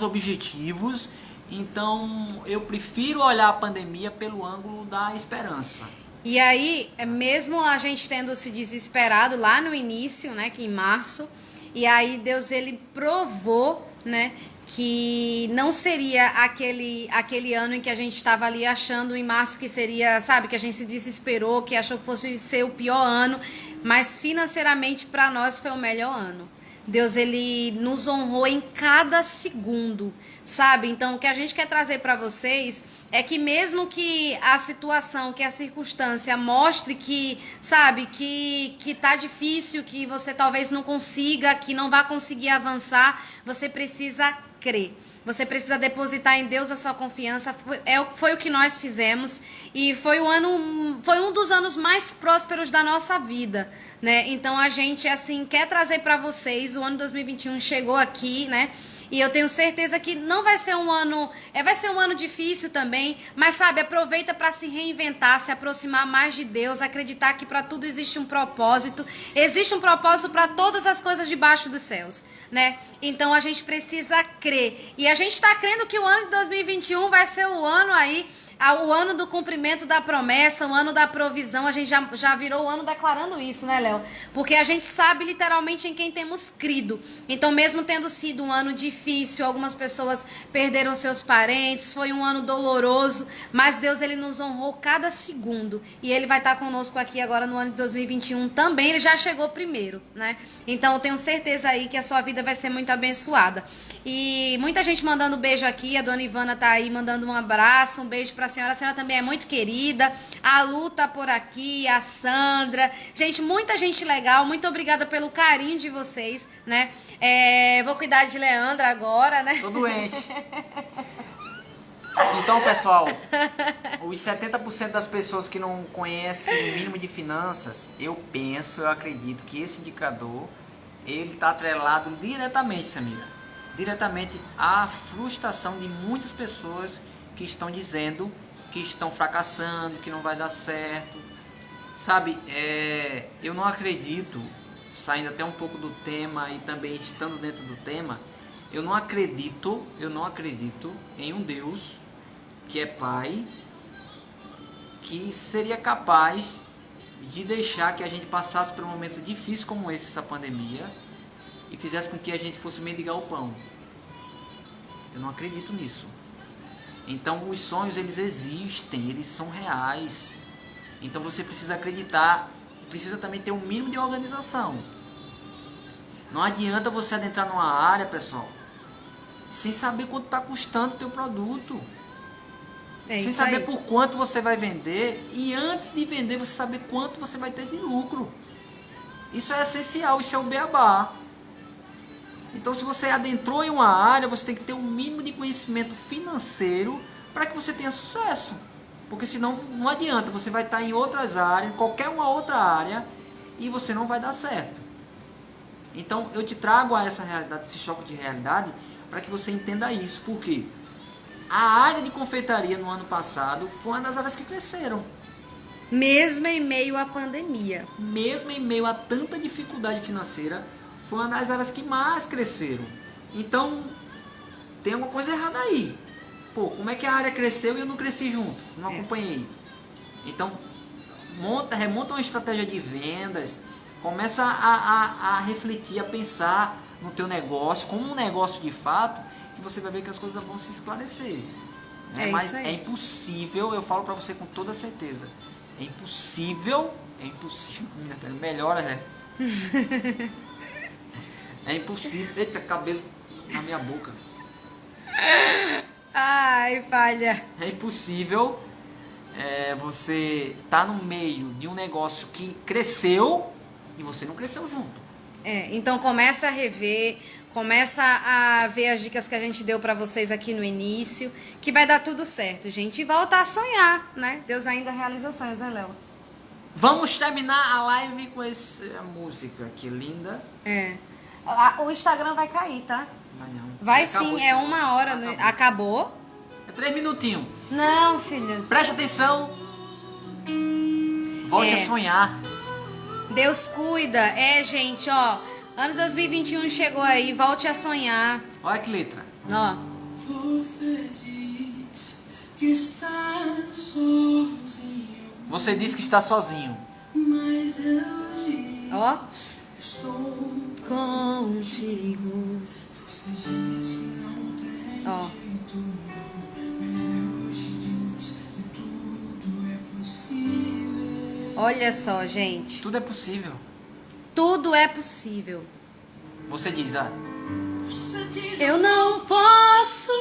objetivos. Então eu prefiro olhar a pandemia pelo ângulo da esperança. E aí, mesmo a gente tendo se desesperado lá no início, né, que em março, e aí Deus, ele provou, né, que não seria aquele ano em que a gente estava ali achando em março que seria, sabe, que a gente se desesperou, que achou que fosse ser o pior ano, mas financeiramente para nós foi o melhor ano. Deus, ele nos honrou em cada segundo, sabe? Então, o que a gente quer trazer para vocês é que mesmo que a situação, que a circunstância mostre que, sabe, que tá difícil, que você talvez não consiga, que não vai conseguir avançar, você precisa crer. Você precisa depositar em Deus a sua confiança. Foi o que nós fizemos. E foi um dos anos mais prósperos da nossa vida, né? Então a gente, assim, quer trazer para vocês. O ano 2021 chegou aqui, né? E eu tenho certeza que não vai ser um ano... vai ser um ano difícil também, mas, sabe, aproveita para se reinventar, se aproximar mais de Deus, acreditar que para tudo existe um propósito. Existe um propósito para todas as coisas debaixo dos céus, né? Então a gente precisa crer. E a gente está crendo que o ano de 2021 vai ser o ano aí... o ano do cumprimento da promessa, o ano da provisão. A gente já virou o ano declarando isso, né, Léo? Porque a gente sabe literalmente em quem temos crido. Então, mesmo tendo sido um ano difícil, algumas pessoas perderam seus parentes, foi um ano doloroso, mas Deus, ele nos honrou cada segundo. E ele vai estar conosco aqui agora no ano de 2021 também. Ele já chegou primeiro, né? Então, eu tenho certeza aí que a sua vida vai ser muito abençoada. E muita gente mandando beijo aqui. A dona Ivana tá aí mandando um abraço, um beijo pra a senhora também é muito querida. A Lu tá por aqui, a Sandra. Gente, muita gente legal. Muito obrigada pelo carinho de vocês, né? Vou cuidar de Leandra agora, né? Tô doente. Então, pessoal, os 70% das pessoas que não conhecem o mínimo de finanças, eu acredito que esse indicador, ele tá atrelado diretamente, Samira, diretamente à frustração de muitas pessoas que estão dizendo que estão fracassando, que não vai dar certo. Sabe, eu não acredito, saindo até um pouco do tema e também estando dentro do tema, eu não acredito em um Deus que é Pai, que seria capaz de deixar que a gente passasse por um momento difícil como esse, essa pandemia, e fizesse com que a gente fosse mendigar o pão. Eu não acredito nisso. Então os sonhos, eles existem, eles são reais. Então você precisa acreditar, precisa também ter um mínimo de organização. Não adianta você adentrar numa área, pessoal, sem saber quanto está custando o teu produto. Sem saber por quanto você vai vender. E antes de vender, você saber quanto você vai ter de lucro. Isso é essencial, isso é o beabá. Então, se você adentrou em uma área, você tem que ter um mínimo de conhecimento financeiro para que você tenha sucesso. Porque senão não adianta, você vai estar em outras áreas, qualquer uma outra área, e você não vai dar certo. Então, eu te trago a essa realidade, esse choque de realidade, para que você entenda isso. Por quê? A área de confeitaria no ano passado foi uma das áreas que cresceram. Mesmo em meio à pandemia. Mesmo em meio a tanta dificuldade financeira, foi uma das áreas que mais cresceram. Então, tem alguma coisa errada aí. Pô, como é que a área cresceu e eu não cresci junto? Não acompanhei. Então, remonta uma estratégia de vendas, começa a refletir, a pensar no teu negócio, como um negócio de fato, que você vai ver que as coisas vão se esclarecer. Né? Mas é impossível, eu falo para você com toda certeza, é impossível, melhora, né? É impossível, eita, cabelo na minha boca. Ai, palha. É impossível você tá no meio de um negócio que cresceu e você não cresceu junto. Então começa a rever, começa a ver as dicas que a gente deu pra vocês aqui no início, que vai dar tudo certo, gente. E volta a sonhar, né? Deus ainda realiza sonhos, né, Léo? Vamos terminar a live com essa música que linda. O Instagram vai cair, tá? Não. Vai Acabou sim, é 1 hora. Acabou? É 3 minutinhos. Não, filha. Preste atenção. Volte a sonhar. Deus cuida. Gente, ó. Ano 2021 chegou aí. Volte a sonhar. Olha que letra. Ó. Você diz que está sozinho. Você diz que está sozinho. Mas eu digo. Ó. Estou contigo. Você diz que não tem Ó. jeito não. Mas Deus te diz que tudo é possível. Olha só, gente. Tudo é possível. Tudo é possível. Você diz, Você diz Eu não posso.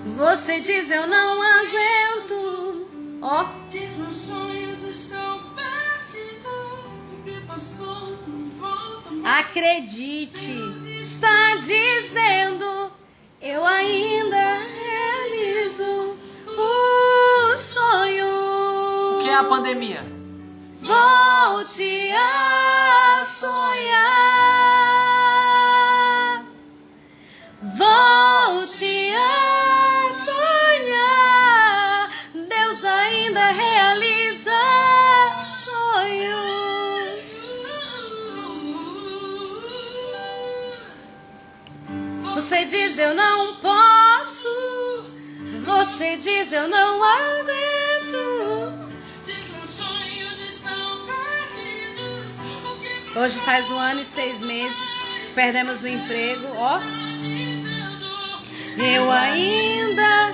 Você diz eu não aguento. Ó. diz meus sonhos estão perdidos. O que passou não volta mais. Acredite. Está dizendo eu ainda realizo o sonho. o que é a pandemia? Volte a sonhar. Volte a sonhar. Deus ainda realiza sonhos. Você diz eu não posso. Você diz eu não aguento. Diz meus sonhos estão perdidos. O que Hoje faz 1 ano e 6 meses. Perdemos o emprego, ó. dizendo? Eu ainda.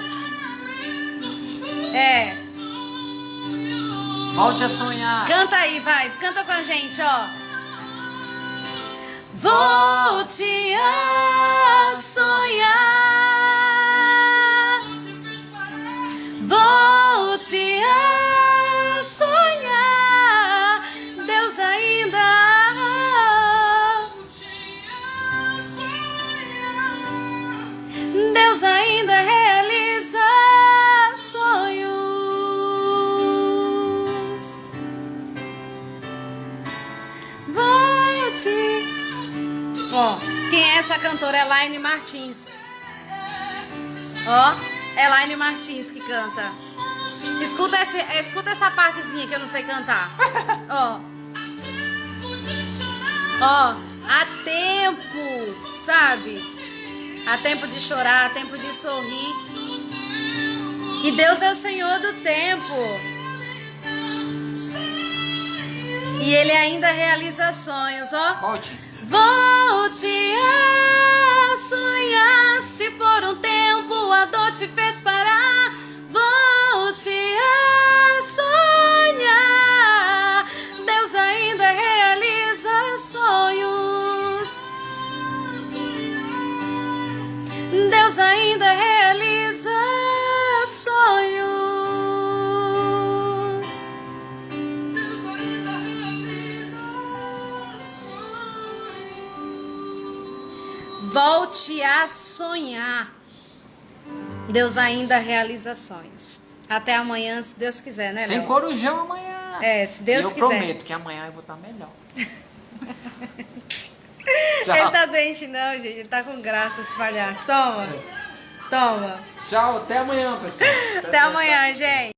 Volte a sonhar. Canta aí, vai. Canta com a gente, ó. Volte a sonhar. Volte Ó, quem é essa cantora? Elaine Martins. Ó, Elaine Martins que canta. Escuta essa partezinha que eu não sei cantar. Ó. Ó, há tempo, sabe? Há tempo de chorar, há tempo de sorrir. E Deus é o Senhor do tempo. E Ele ainda realiza sonhos, ó. Volte. Volte a sonhar, se por um tempo a dor te fez parar. Volte a sonhar, Deus ainda realiza sonhos. Deus ainda realiza sonhos. Deus ainda realiza sonhos. Volte a sonhar. Deus ainda realiza sonhos. Até amanhã, se Deus quiser, né, Léo? Tem Corujão amanhã. É, se Deus e eu quiser. prometo que amanhã eu vou estar melhor. Tchau. Ele tá doente não, gente. Ele tá com graça, esse palhaço. Toma. Toma. Tchau, até amanhã, pessoal. Até amanhã, gente.